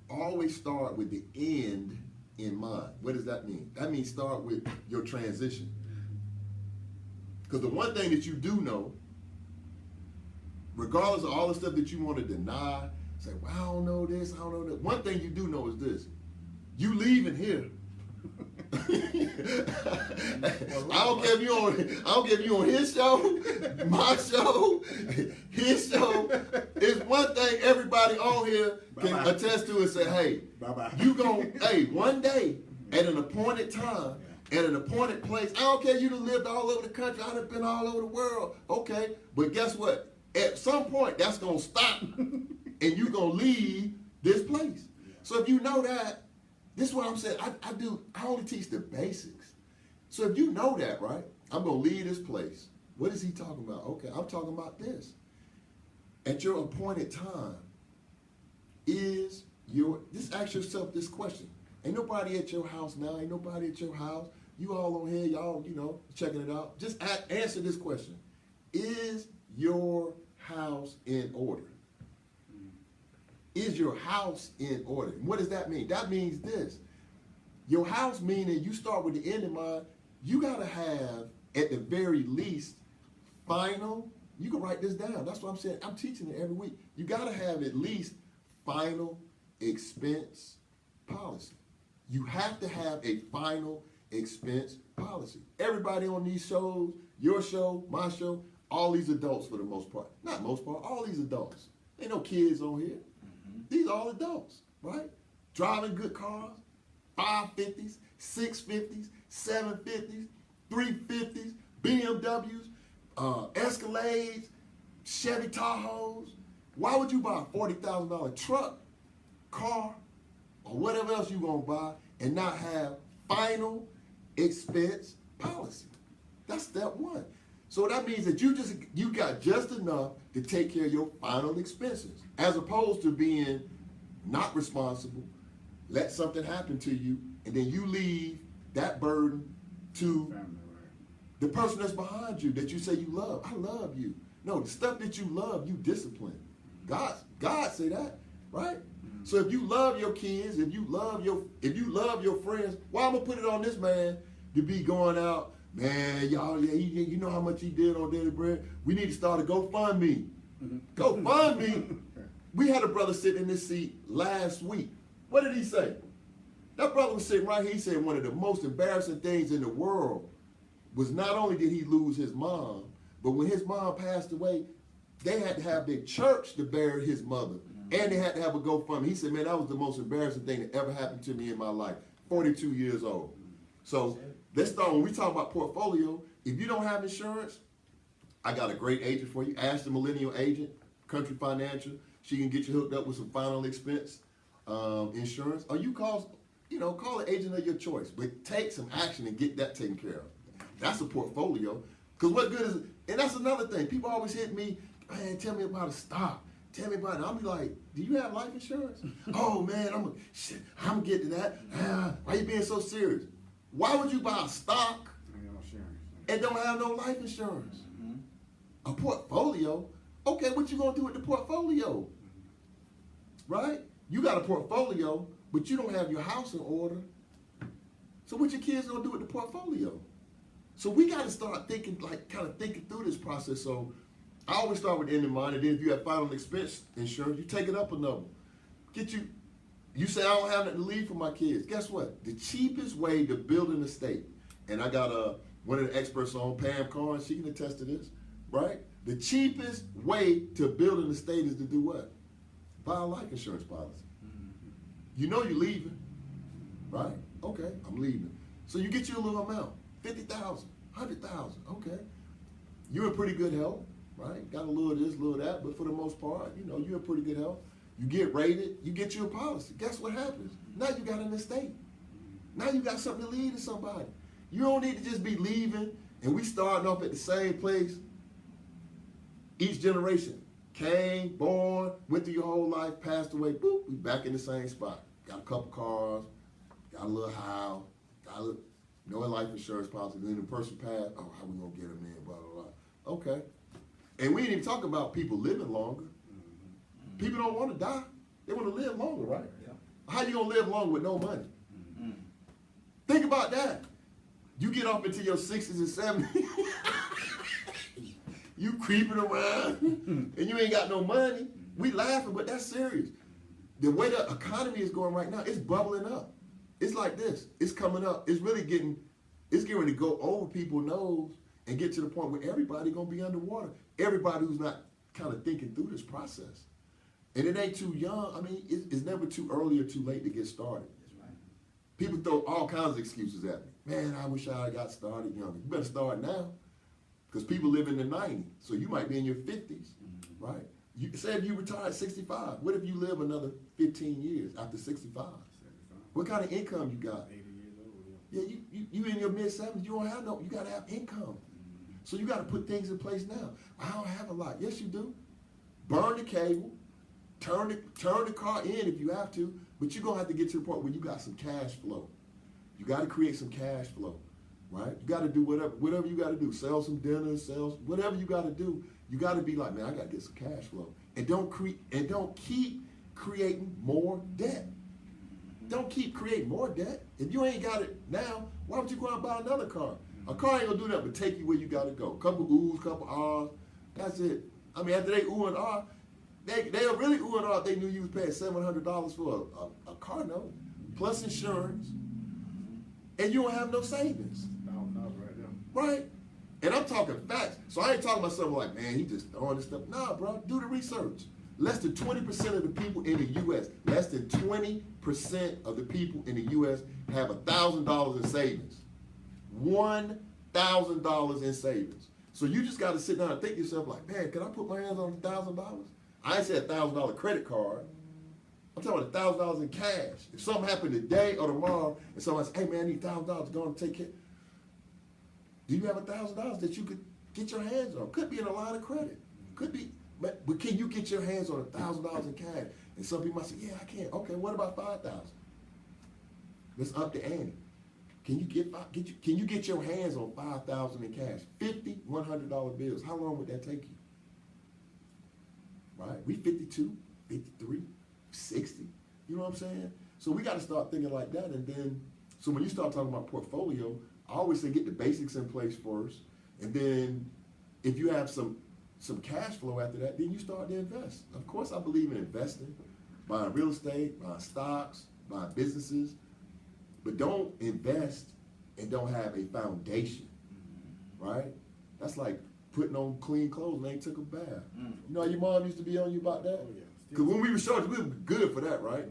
Always start with the end in mind. What does that mean? That means start with your transition. Because the one thing that you do know, regardless of all the stuff that you want to deny, say, well, I don't know this, I don't know that. One thing you do know is this. You leaving here. I don't care if you on his show, my show, his show. It's one thing everybody on here can Bye-bye. attest to and say, hey, Bye-bye. you gon' hey, one day at an appointed time, at an appointed place. I don't care you done lived all over the country, I done been all over the world. Okay, but guess what? At some point that's gonna stop and you gonna leave this place. So if you know that, this is what I'm saying. I only teach the basics. So if you know that, right, I'm gonna leave this place. What is he talking about? Okay, I'm talking about this. At your appointed time, just ask yourself this question. Ain't nobody at your house now, ain't nobody at your house. You all on here, y'all, checking it out. Just answer this question. Is your house in order? Is your house in order? What does that mean? That means this. Your house meaning you start with the end in mind. You got to have, at the very least, final, you can write this down. That's what I'm saying. I'm teaching it every week. You got to have at least final expense policy. You have to have a final expense policy. Everybody on these shows, your show, my show, all these adults for the most part. Not most part, all these adults. Ain't no kids on here. These are all adults, right? Driving good cars, 550s, 650s, 750s, 350s, BMWs, Escalades, Chevy Tahoes. Why would you buy a $40,000 truck, car, or whatever else you're gonna buy and not have final expense policy? That's step one. So that means that you got just enough to take care of your final expenses, as opposed to being not responsible, let something happen to you, and then you leave that burden to the person that's behind you that you say you love. I love you. No, the stuff that you love, you discipline. God say that, right? So if you love your kids, if you love your friends, why I'm gonna put it on this man to be going out? Man, y'all, you know how much he did on Daily Bread? We need to start a GoFundMe. GoFundMe. We had a brother sitting in this seat last week. What did he say? That brother was sitting right here. He said one of the most embarrassing things in the world was not only did he lose his mom, but when his mom passed away, they had to have their church to bury his mother. And they had to have a GoFundMe. He said, man, that was the most embarrassing thing that ever happened to me in my life. 42 years old. So let's start, when we talk about portfolio, if you don't have insurance, I got a great agent for you. Ask the Millennial Agent, Country Financial. She can get you hooked up with some final expense insurance. Or you call an agent of your choice. But take some action and get that taken care of. That's a portfolio. Because what good is it? And that's another thing. People always hit me, man, tell me about a stock. Tell me about it. I'll be like, do you have life insurance? Oh, man, I'm getting to that. Why you being so serious? Why would you buy a stock and don't have no life insurance? A portfolio? Okay, what you gonna do with the portfolio? Right? You got a portfolio, but you don't have your house in order. So what your kids gonna do with the portfolio? So we gotta start thinking, kind of thinking through this process. So I always start with the end in mind, and then if you have final expense insurance, you take it up a number. You say, I don't have nothing to leave for my kids. Guess what? The cheapest way to build an estate, and I got one of the experts on, Pam Carnes, she can attest to this, right? The cheapest way to build an estate is to do what? Buy a life insurance policy. You know you're leaving, right? Okay, I'm leaving. So you get you a little amount, 50,000, 100,000, okay. You're in pretty good health, right? Got a little of this, a little of that, but for the most part, you're in pretty good health. You get rated, you get you a policy. Guess what happens? Now you got an estate. Now you got something to leave to somebody. You don't need to just be leaving and we starting off at the same place. Each generation came, born, went through your whole life, passed away, boop, we back in the same spot. Got a couple cars, got a little house, no life insurance policy. Then the person passed, oh, how we gonna get them in, blah, blah, blah. Okay. And we ain't even talking about people living longer. People don't want to die. They want to live longer, right? Yeah. How you going to live longer with no money? Think about that. You get off into your 60s and 70s. You creeping around and you ain't got no money. We laughing, but that's serious. The way the economy is going right now, it's bubbling up. It's like this. It's coming up. It's getting ready to go over people's nose and get to the point where everybody gonna be underwater. Everybody who's not kind of thinking through this process. And it ain't too young. I mean, it's never too early or too late to get started. People throw all kinds of excuses at me. Man, I wish I got started younger. You better start now. Because people live in the 90s. So you might be in your 50s, right? Say if you retire at 65. What if you live another 15 years after 65? What kind of income you got? 80 years old, Yeah, you in your mid-70s, you don't have no, you got to have income. So you got to put things in place now. I don't have a lot. Yes, you do. Burn the cable. Turn the car in if you have to. But you're going to have to get to the point where you got some cash flow. You got to create some cash flow, right? You got to do whatever you got to do. Sell some dinners, whatever you got to do. You got to be like, man, I got to get some cash flow. And don't keep creating more debt. Don't keep creating more debt. If you ain't got it now, why would you go out and buy another car? A car ain't gonna do that but take you where you gotta go. Couple oohs, couple ahs, that's it. I mean, after they ooh and ah, they'll really ooh and ah if they knew you was paying $700 for a car note, plus insurance, and you don't have no savings. Right? And I'm talking facts. So I ain't talking about something like, man, he just throwing this stuff. Nah, bro, do the research. Less than 20% of the people in the U.S., less than 20% of the people in the U.S. have $1,000 in savings. $1,000 in savings. So you just got to sit down and think to yourself like, man, can I put my hands on $1,000? I ain't said $1,000 credit card. I'm talking about $1,000 in cash. If something happened today or tomorrow, and someone says, hey man, I need $1,000 to go and take care. Do you have $1,000 that you could get your hands on? Could be in a line of credit. Could be. But can you get your hands on $1,000 in cash? And some people might say, yeah, I can. Okay, what about $5,000? Let's up the ante. Can you get your hands on $5,000 in cash? 50 $100 bills. How long would that take you? Right? We 52, 53, 60. You know what I'm saying? So we got to start thinking like that. And then, so when you start talking about portfolio, I always say get the basics in place first. And then if you have some cash flow after that, then you start to invest. Of course, I believe in investing, buying real estate, buying stocks, buying businesses, but don't invest and don't have a foundation, right? That's like putting on clean clothes and ain't took a bath. You know how your mom used to be on you about that? Oh, yeah. Because when we were short, we were good for that, right?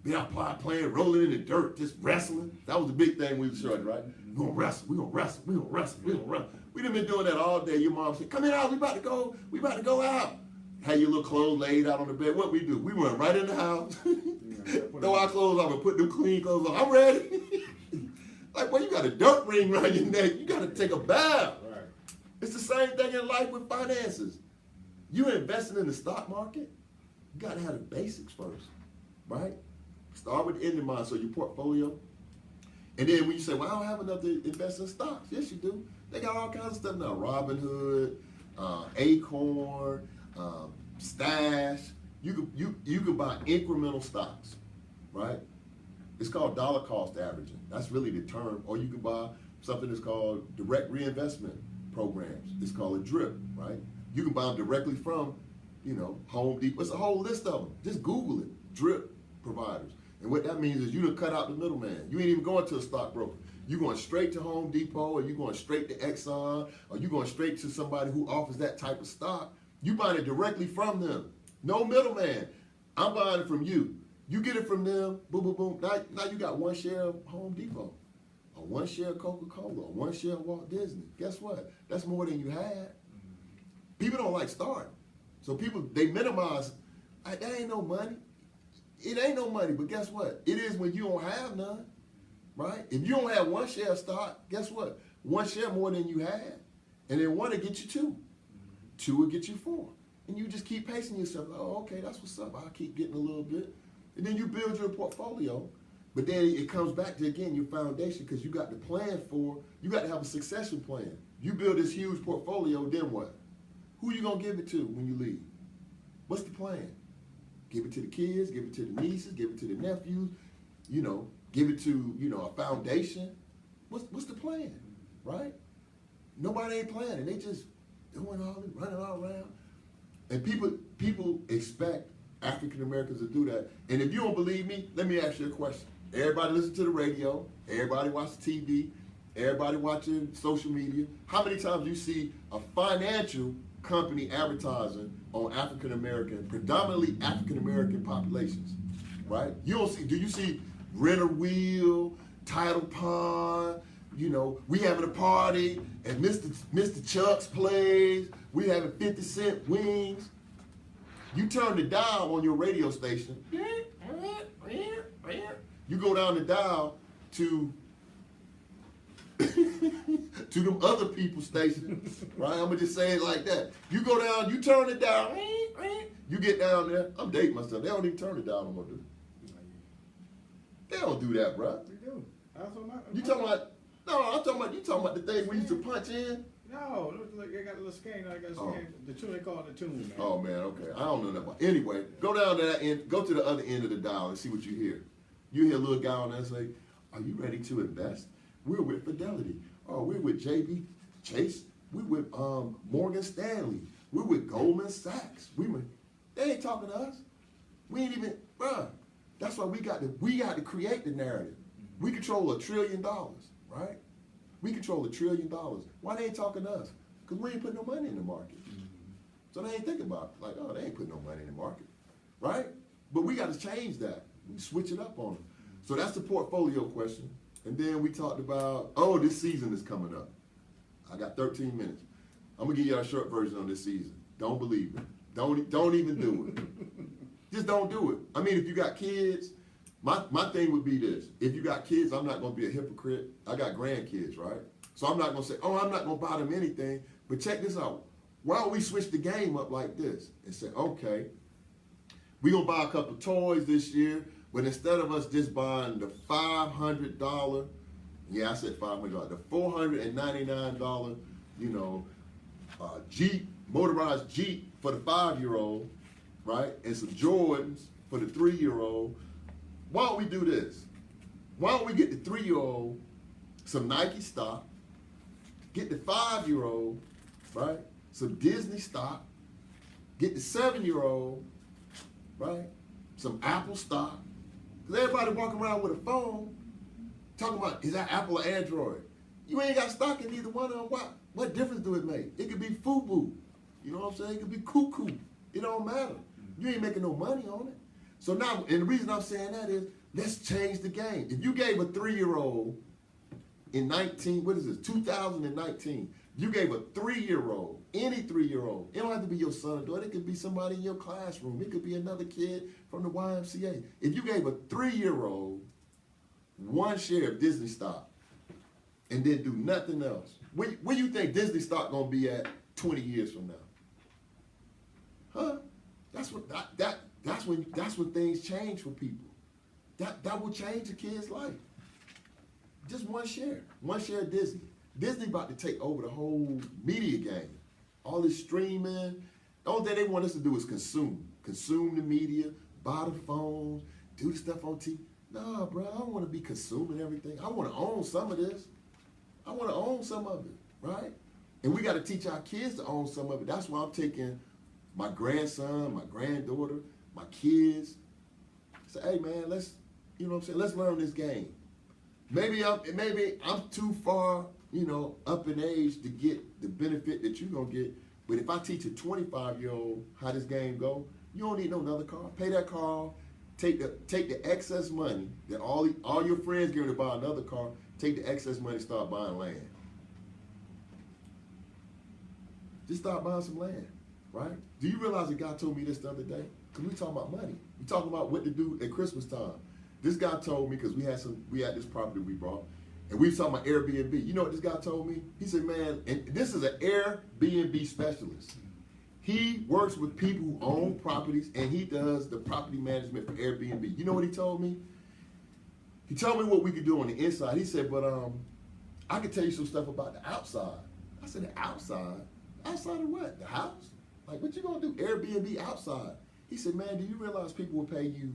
Be out playing, rolling in the dirt, just wrestling. That was the big thing when we were short, right? We're gonna wrestle, we're gonna wrestle, we're gonna wrestle, we're gonna wrestle. We done been doing that all day. Your mom said, come in out, we about to go out. Had your little clothes laid out on the bed. What we do? We run right in the house, throw our clothes on and put them clean clothes on. I'm ready. Like, boy, you got a dirt ring around your neck. You gotta take a bath. Right. It's the same thing in life with finances. You investing in the stock market, you gotta have the basics first, right? Start with the end in mind, so your portfolio. And then when you say, well, I don't have enough to invest in stocks. Yes, you do. They got all kinds of stuff now. Robinhood, Acorn, Stash. You could buy incremental stocks, right? It's called dollar cost averaging. That's really the term. Or you can buy something that's called direct reinvestment programs. It's called a DRIP, right? You can buy them directly from, Home Depot. It's a whole list of them. Just Google it, DRIP providers. And what that means is you done cut out the middleman. You ain't even going to a stockbroker. You going straight to Home Depot, or you going straight to Exxon, or you going straight to somebody who offers that type of stock. You buying it directly from them. No middleman. I'm buying it from you. You get it from them, boom, boom, boom. Now you got one share of Home Depot, or one share of Coca-Cola, or one share of Walt Disney. Guess what? That's more than you had. People don't like starting. So people, they minimize, that ain't no money. It ain't no money, but guess what? It is when you don't have none, right? If you don't have one share of stock, guess what? One share more than you had, and then one will get you two. Two will get you four. And you just keep pacing yourself. Oh, okay, that's what's up. I'll keep getting a little bit. And then you build your portfolio, but then it comes back to, again, your foundation, because you got to plan you got to have a succession plan. You build this huge portfolio, then what? Who you going to give it to when you leave? What's the plan? Give it to the kids, give it to the nieces, give it to the nephews, give it to, a foundation What's the plan, right? Nobody ain't planning. They just doing all this, running all around. And people expect African Americans to do that. And if you don't believe me, let me ask you a question. Everybody listen to the radio. Everybody watch TV. Everybody watching social media. How many times you see a financial company advertising on African American, predominantly African American populations, right? You don't see. Do you see Renter Wheel, Title Pond? You know, we having a party at Mr. Chuck's place. We having 50 cent wings. You turn the dial on your radio station. You go down the dial to to them other people's stations, right? I'm gonna just say it like that. You go down, you turn it down. You get down there. I'm dating myself. They don't even turn it down no more, do they? They don't do that, bro. We do. That's what You talking about? No, I'm talking about. You talking about the thing we used to punch in? No, look, they got a little scan. I got a scan. The tune, they call it the tune, man. Oh man, okay. I don't know that one. Anyway, go down to that end. Go to the other end of the dial and see what you hear. You hear a little guy on there say, "Are you ready to invest? We're with Fidelity. Oh, we're with JB Chase. We're with Morgan Stanley. We're with Goldman Sachs. They ain't talking to us. We ain't even, bruh. That's why we got to create the narrative. We control $1 trillion, right? We control $1 trillion. Why they ain't talking to us? Because we ain't putting no money in the market. So they ain't thinking about it. Like, oh, they ain't putting no money in the market, right? But we got to change that. We switch it up on them. So that's the portfolio question. And then we talked about, oh, this season is coming up. I got 13 minutes. I'm gonna give you a short version on this season. Don't believe it. Don't even do it. Just don't do it. I mean, if you got kids, my thing would be this. If you got kids, I'm not gonna be a hypocrite. I got grandkids, right? So I'm not gonna say, oh, I'm not gonna buy them anything. But check this out. Why don't we switch the game up like this and say, okay, we gonna buy a couple toys this year, but instead of us just buying the $500, yeah, I said $500, the $499, Jeep, motorized Jeep for the 5-year-old, right? And some Jordans for the 3-year-old. Why don't we do this? Why don't we get the 3-year-old some Nike stock, get the 5-year-old, right, some Disney stock, get the 7-year-old, right, some Apple stock. Because everybody walking around with a phone talking about, is that Apple or Android? You ain't got stock in either one of them. What difference do it make? It could be FUBU. You know what I'm saying? It could be cuckoo. It don't matter. You ain't making no money on it. So now, and the reason I'm saying that is, let's change the game. If you gave a 3-year-old in 2019, you gave a 3-year-old, any 3-year-old, it don't have to be your son or daughter, it could be somebody in your classroom, it could be another kid from the YMCA. If you gave a 3-year-old 1 share of Disney stock and then do nothing else, where you think Disney stock gonna be at 20 years from now? Huh? That's when things change for people. That will change a kid's life. Just 1 share of Disney. Disney about to take over the whole media game. All this streaming. The only thing they want us to do is consume the media, buy the phones, do the stuff on TV. Nah, bro, I don't want to be consuming everything. I want to own some of this. I want to own some of it, right? And we got to teach our kids to own some of it. That's why I'm taking my grandson, my granddaughter, my kids. Say, hey man, let's learn this game. Maybe I'm too far, up in age to get the benefit that you're gonna get. But if I teach a 25-year-old how this game go, you don't need no another car. Pay that car, take the excess money that all your friends give to buy another car. Take the excess money, start buying land. Just start buying some land, right? Do you realize that God told me this the other day? Because we talking about money. We talking about what to do at Christmas time. This guy told me, because we had this property we bought, and we was talking about Airbnb. You know what this guy told me? He said, man, and this is an Airbnb specialist. He works with people who own properties, and he does the property management for Airbnb. You know what he told me? He told me what we could do on the inside. He said, but I could tell you some stuff about the outside. I said, the outside? Outside of what? The house? Like, what you gonna do Airbnb outside? He said, man, do you realize people will pay you,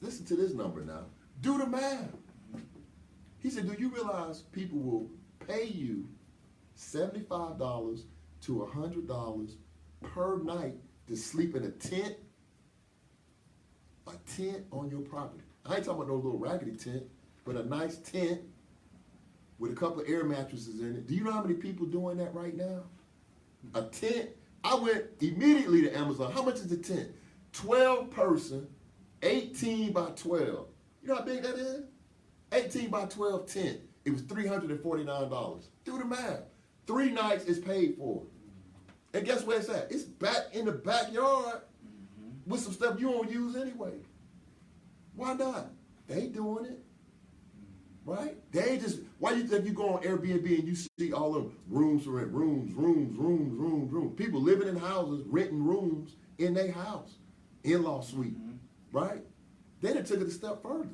listen to this number now, do the math. He said, do you realize people will pay you $75 to $100 per night to sleep in a tent? A tent on your property. I ain't talking about no little raggedy tent, but a nice tent with a couple of air mattresses in it. Do you know how many people doing that right now? A tent. I went immediately to Amazon. How much is a tent? 12 person, 18 by 12. You know how big that is? 18 by 12 tent. It was $349. Do the math. 3 nights is paid for. And guess where it's at? It's back in the backyard with some stuff you don't use anyway. Why not? They doing it. Right? They just, why you think you go on Airbnb and you see all them rooms for rent, rooms. People living in houses, renting rooms in their house, in-law suite, right? They done took it a step further.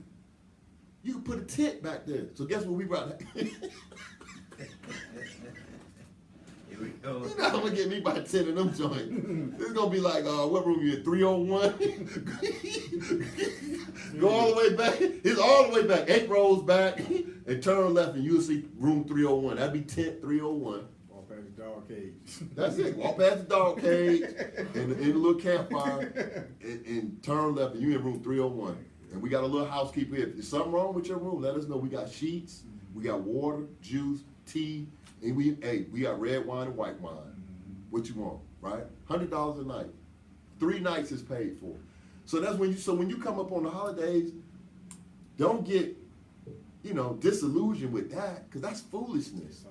You can put a tent back there. So guess what we brought? Here we go. You know I'm gonna get me by 10 of them joints. It's gonna be like, what room you in? 301? Go all the way back. It's all the way back. 8 rows back and turn left and you'll see room 301. That'd be tent 301. Walk past the dog cage. That's it. Walk past the dog cage and the little campfire and turn left and you in room 301. And we got a little housekeeper here. If there's something wrong with your room, let us know. We got sheets, we got water, juice, tea, and we got red wine and white wine. What you want, right? $100 a night. 3 nights is paid for. So that's when you come up on the holidays, don't get, disillusioned with that, because that's foolishness,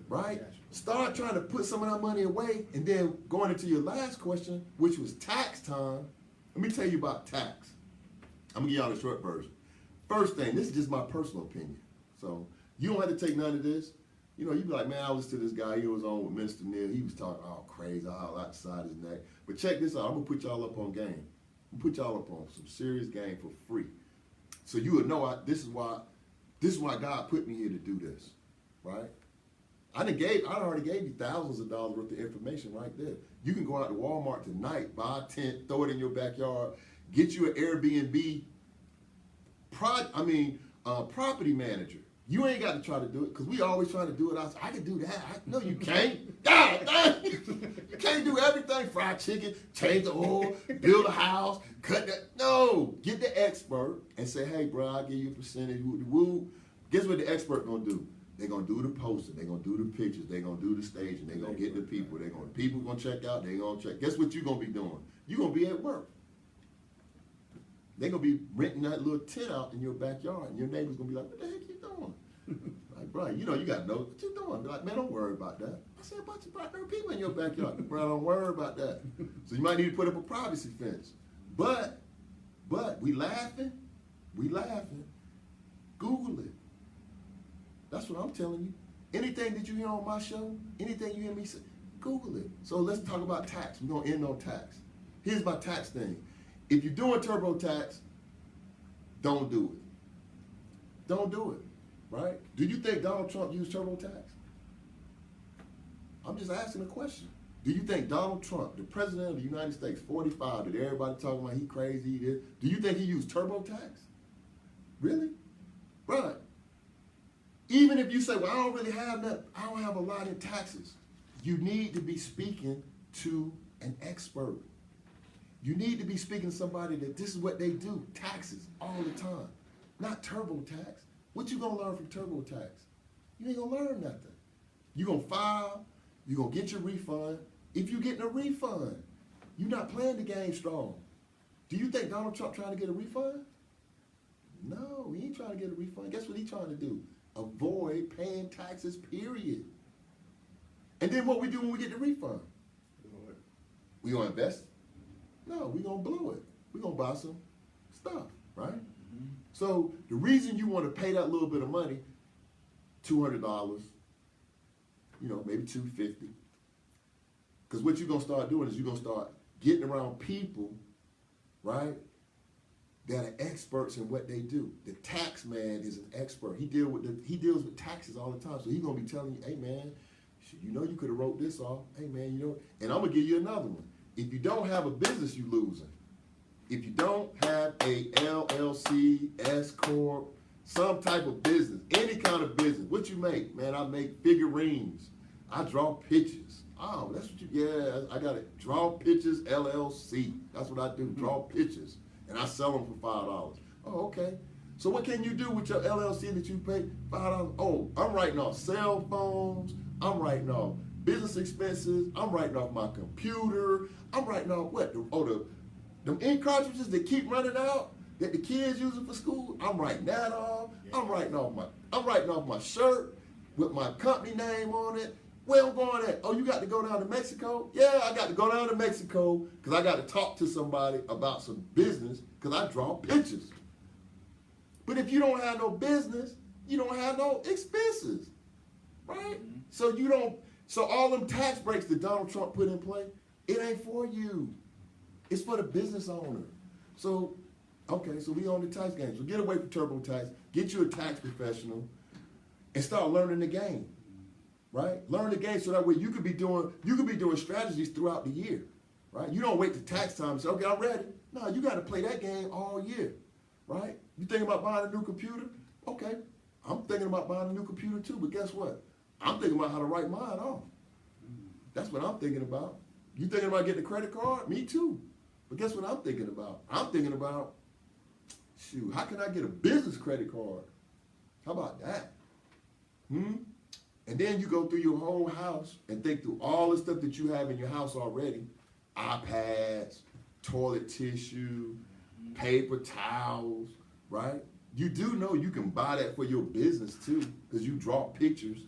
right? Start trying to put some of that money away, and then going into your last question, which was tax time. Let me tell you about tax. I'm gonna give y'all the short version. First thing, this is just my personal opinion. So you don't have to take none of this. You be like, man, I listened to this guy, he was on with Mr. Neal, he was talking all crazy, all outside his neck. But check this out, I'm gonna put y'all up on game. I'm gonna put y'all up on some serious game for free. So you would know this is why God put me here to do this, right? I already gave you thousands of dollars worth of information right there. You can go out to Walmart tonight, buy a tent, throw it in your backyard, get you an Airbnb property manager. You ain't got to try to do it, because we always try to do it. I can do that. No, you can't. God dang. You can't do everything. Fried chicken, change the oil, build a house, cut that. No. Get the expert and say, hey, bro, I'll give you a percentage. Woo. Guess what the expert going to do? They're going to do the posting. They're going to do the pictures. They're going to do the staging. They're going to get the people. People going to check out. They're going to check. Guess what you're going to be doing? You're going to be at work. They're going to be renting that little tent out in your backyard, and your neighbor's going to be like, what the heck you doing? Like, bro, you got to know what you're doing. Be like, man, don't worry about that. I see a bunch of black people in your backyard. Bro, don't worry about that. So you might need to put up a privacy fence. But we laughing. Google it. That's what I'm telling you. Anything that you hear on my show, anything you hear me say, Google it. So let's talk about tax. We're going to end on tax. Here's my tax thing. If you're doing TurboTax, don't do it. Don't do it, right? Do you think Donald Trump used TurboTax? I'm just asking a question. Do you think Donald Trump, the president of the United States, 45, that everybody talking about he crazy, he did, do you think he used TurboTax? Really? Right. Even if you say, well, I don't really have that, I don't have a lot in taxes, you need to be speaking to an expert. You need to be speaking to somebody that this is what they do, taxes all the time, not TurboTax. What you gonna learn from TurboTax? You ain't gonna learn nothing. You gonna file, you gonna get your refund. If you getting a refund, you're not playing the game strong. Do you think Donald Trump trying to get a refund? No, he ain't trying to get a refund. Guess what he trying to do? Avoid paying taxes, period. And then what we do when we get the refund? We gonna invest? No, we gonna blow it. We gonna buy some stuff, right? Mm-hmm. So the reason you want to pay that little bit of money, $200, maybe $250, because what you're gonna start doing is you're gonna start getting around people, right, that are experts in what they do. The tax man is an expert. He deals with taxes all the time. So he's gonna be telling you, hey man, you could have wrote this off. Hey man, and I'm gonna give you another one. If you don't have a business, you losing. If you don't have a LLC, S Corp, some type of business, any kind of business. What you make? Man, I make figurines. I draw pictures. Oh, that's what you, yeah, I got it. Draw Pictures LLC. That's what I do, draw pictures. And I sell them for $5. Oh, okay. So what can you do with your LLC that you pay $5? Oh, I'm writing off cell phones. I'm writing off business expenses. I'm writing off my computer. I'm writing off what? Them ink cartridges that keep running out that the kids using for school. I'm writing that off. I'm writing off my shirt with my company name on it. Where I'm going at? Oh, you got to go down to Mexico? Yeah, I got to go down to Mexico because I got to talk to somebody about some business because I draw pictures. But if you don't have no business, you don't have no expenses, right? So all them tax breaks that Donald Trump put in play, it ain't for you. It's for the business owner. So, okay, so we on the tax game. So get away from TurboTax, get you a tax professional, and start learning the game. Right? Learn the game so that way you could be doing strategies throughout the year. Right? You don't wait to tax time and say, okay, I'm ready. No, you got to play that game all year. Right? You thinking about buying a new computer? Okay. I'm thinking about buying a new computer too, but guess what? I'm thinking about how to write mine off. That's what I'm thinking about. You thinking about getting a credit card? Me too. But guess what I'm thinking about? I'm thinking about, shoot, how can I get a business credit card? How about that? And then you go through your whole house and think through all the stuff that you have in your house already. iPads, toilet tissue, paper towels, right? You do know you can buy that for your business too, because you draw pictures.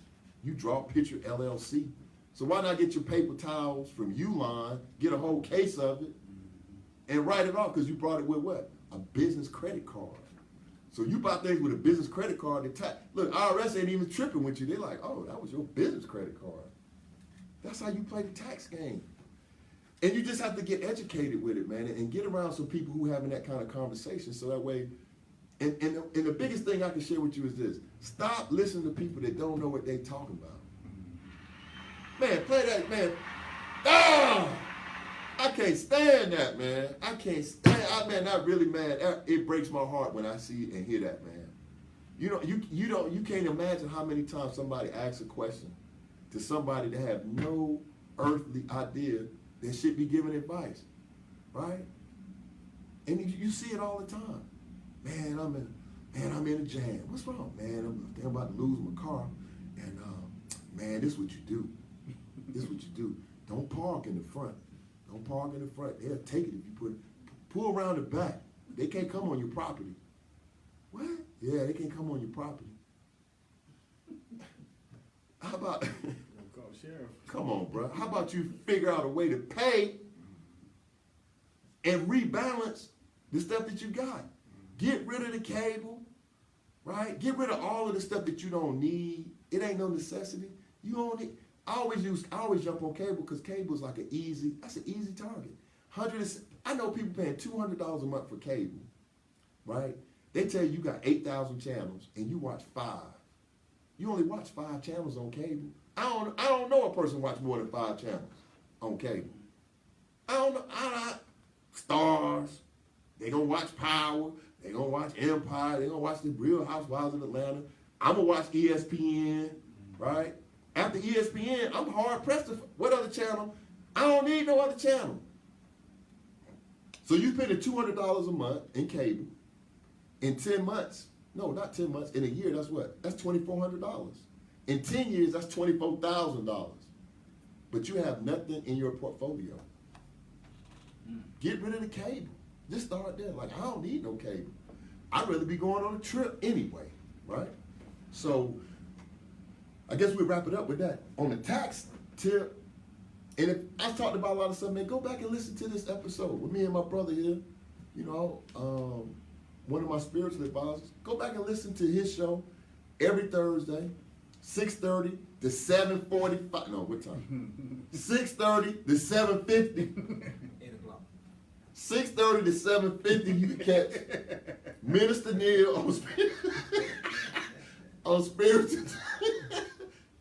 You draw Picture LLC. So why not get your paper towels from Uline, get a whole case of it, and write it off because you brought it with what? A business credit card. So you buy things with a business credit card. Look, IRS ain't even tripping with you. They're like, oh, that was your business credit card. That's how you play the tax game. And you just have to get educated with it, man, and get around some people who are having that kind of conversation so that way, and the biggest thing I can share with you is this. Stop listening to people that don't know what they're talking about. Man, play that, man. Ah! I can't stand that, man. I can't stand. Man, that really, man. It breaks my heart when I see and hear that, man. You can't imagine how many times somebody asks a question to somebody that have no earthly idea that should be giving advice, right? And you see it all the time. Man, I'm in a jam. What's wrong, man? I'm about to lose my car, and man, this is what you do. This is what you do. Don't park in the front. Don't park in the front. They'll take it if you pull around the back. They can't come on your property. What? Yeah, they can't come on your property. How about, Call sheriff. come on, bro. How about you figure out a way to pay and rebalance the stuff that you got? Get rid of the cable, right? Get rid of all of the stuff that you don't need. It ain't no necessity. You don't need. I always jump on cable because cable is like that's an easy target. I know people paying $200 a month for cable, right? They tell you got 8,000 channels and you watch 5. You only watch 5 channels on cable. I don't know a person watch more than 5 channels on cable. I don't know. Stars. They gonna watch Power. They gonna watch Empire. They gonna watch the Real Housewives of Atlanta. I'm gonna watch ESPN, right? After ESPN, I'm hard pressed to, what other channel? I don't need no other channel. So you spending $200 a month in cable. In 10 months, no, not 10 months, in a year, that's what? That's $2,400. In 10 years, that's $24,000. But you have nothing in your portfolio. Get rid of the cable. Just start there. Like, I don't need no cable. I'd rather be going on a trip anyway, right? So, I guess we'll wrap it up with that. On the tax tip, and if I talked about a lot of stuff, man, go back and listen to this episode with me and my brother here. You know, one of my spiritual advisors. Go back and listen to his show every Thursday, 6:30 to 7:45. No, what time? 6:30 to 7:50. 8 o'clock. 6:30 to 7:50. You can catch Minister Neil on spiritual.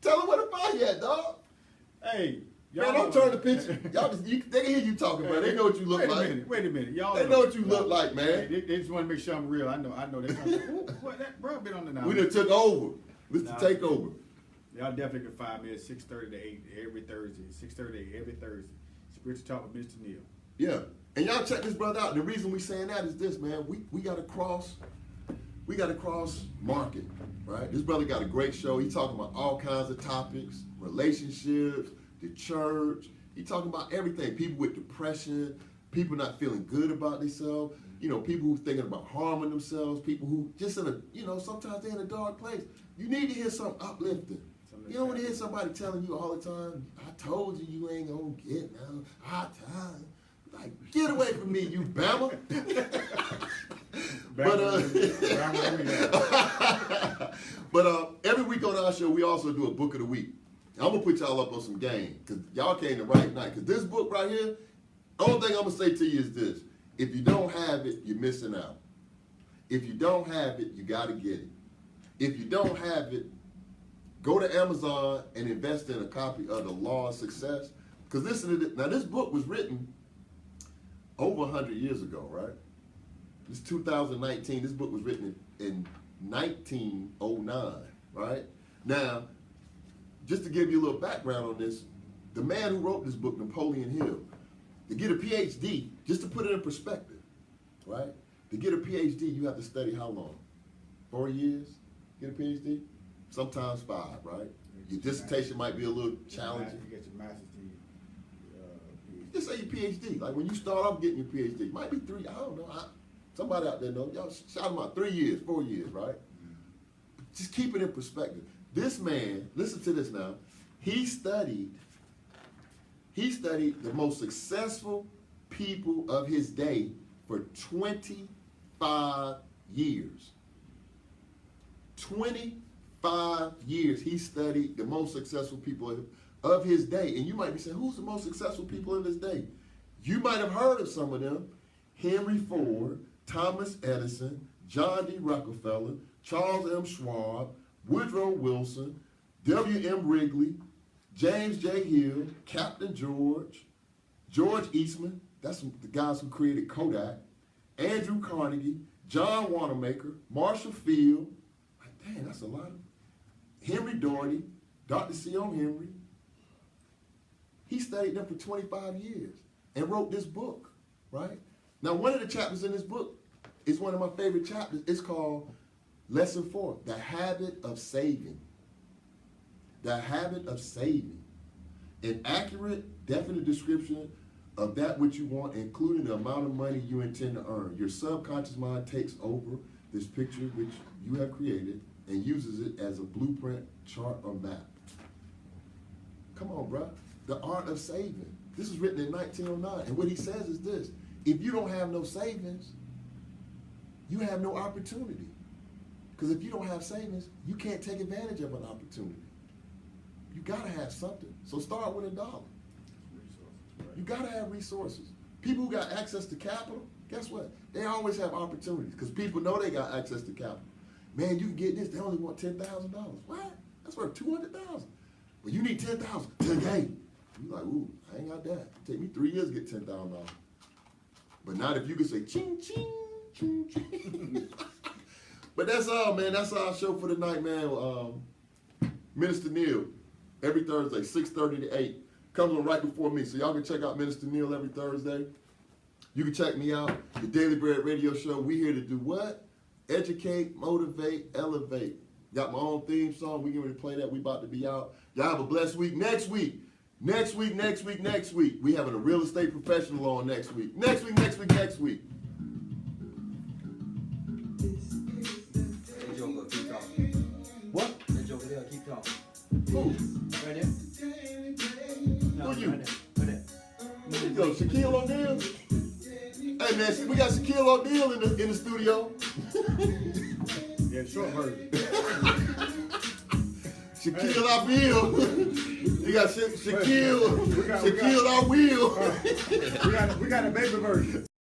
Tell him where to find you at, dog. Hey, Man, don't turn the picture. Y'all just, they can hear you talking, bro. They know what you look like. Wait a minute. Y'all They know what you look like, man. They just want to make sure I'm real. I know. They what that bro been on the now. We done took over. Mr. Takeover. Y'all definitely can find me at 6:30 to 8 every Thursday. 6:30 to 8 every Thursday. Spiritual Talk with Mr. Neal. Yeah. And y'all check this brother out. The reason we saying that is this, man. We got to cross market, right? This brother got a great show. He talking about all kinds of topics, relationships, the church. He talking about everything. People with depression, people not feeling good about themselves, you know, people who thinking about harming themselves, people who just in a, you know, sometimes they're in a dark place. You need to hear something uplifting. You don't want to hear somebody telling you all the time, I told you you ain't gonna get now. Hard time. Like, get away from me, you Bama. But every week on our show, we also do a book of the week. I'm gonna put y'all up on some game because y'all came the right night. Because this book right here, only thing I'm gonna say to you is this: if you don't have it, you're missing out. If you don't have it, you gotta get it. If you don't have it, go to Amazon and invest in a copy of The Law of Success. Because listen to this. Now, this book was written over 100 years ago, right? It's 2019. This book was written in 1909, right? Now, just to give you a little background on this, the man who wrote this book, Napoleon Hill, to get a PhD, just to put it in perspective, right? To get a PhD, you have to study how long? 4 years? Get a PhD? Sometimes 5, right? Your dissertation might be a little challenging. You get your master's degree. Just say your PhD. Like when you start off getting your PhD, might be 3. I don't know. Somebody out there knows. Y'all shout them out. 3 years, 4 years, right? Just keep it in perspective. This man, listen to this now. He studied the most successful people of his day for 25 years. 25 years he studied the most successful people of his day. And you might be saying, who's the most successful people of his day? You might have heard of some of them. Henry Ford, Thomas Edison, John D. Rockefeller, Charles M. Schwab, Woodrow Wilson, W.M. Wrigley, James J. Hill, Captain George, George Eastman, that's the guys who created Kodak, Andrew Carnegie, John Wanamaker, Marshall Field, dang, that's a lot of them. Henry Doherty, Dr. C.O. Henry. He studied them for 25 years and wrote this book, right? Now, one of the chapters in this book is one of my favorite chapters. It's called Lesson 4, The Habit of Saving. The habit of saving. An accurate, definite description of that which you want, including the amount of money you intend to earn. Your subconscious mind takes over this picture which you have created and uses it as a blueprint, chart, or map. Come on, bro. The art of saving. This was written in 1909. And what he says is this: if you don't have no savings, you have no opportunity. Because if you don't have savings, you can't take advantage of an opportunity. You gotta have something. So start with $1. You gotta have resources. People who got access to capital, guess what? They always have opportunities because people know they got access to capital. Man, you can get this. They only want $10,000. What? That's worth $200,000. Well, you need $10,000 today. You like, ooh, I ain't got that. Take me 3 years to get $10,000. But not if you could say ching ching ching ching. But that's all, man. That's our show for tonight, man. Minister Neal, every Thursday, 6:30 to 8. Comes on right before me. So y'all can check out Minister Neal every Thursday. You can check me out, the Daily Bread Radio Show. We here to do what? Educate, motivate, elevate. Got my own theme song. We getting ready to play that. We about to be out. Y'all have a blessed week. Next week, we having a real estate professional on next week. Next week. That joker keep talking. What? That joker there keep talking. Who? Right there. No, Who you? Right there. Yo, Shaquille O'Neal. Hey man, we got Shaquille O'Neal in the studio. Yeah, short version. Shaquille O'Neal. You got Shaquille. Shaquille O'Neal. We got a baby version.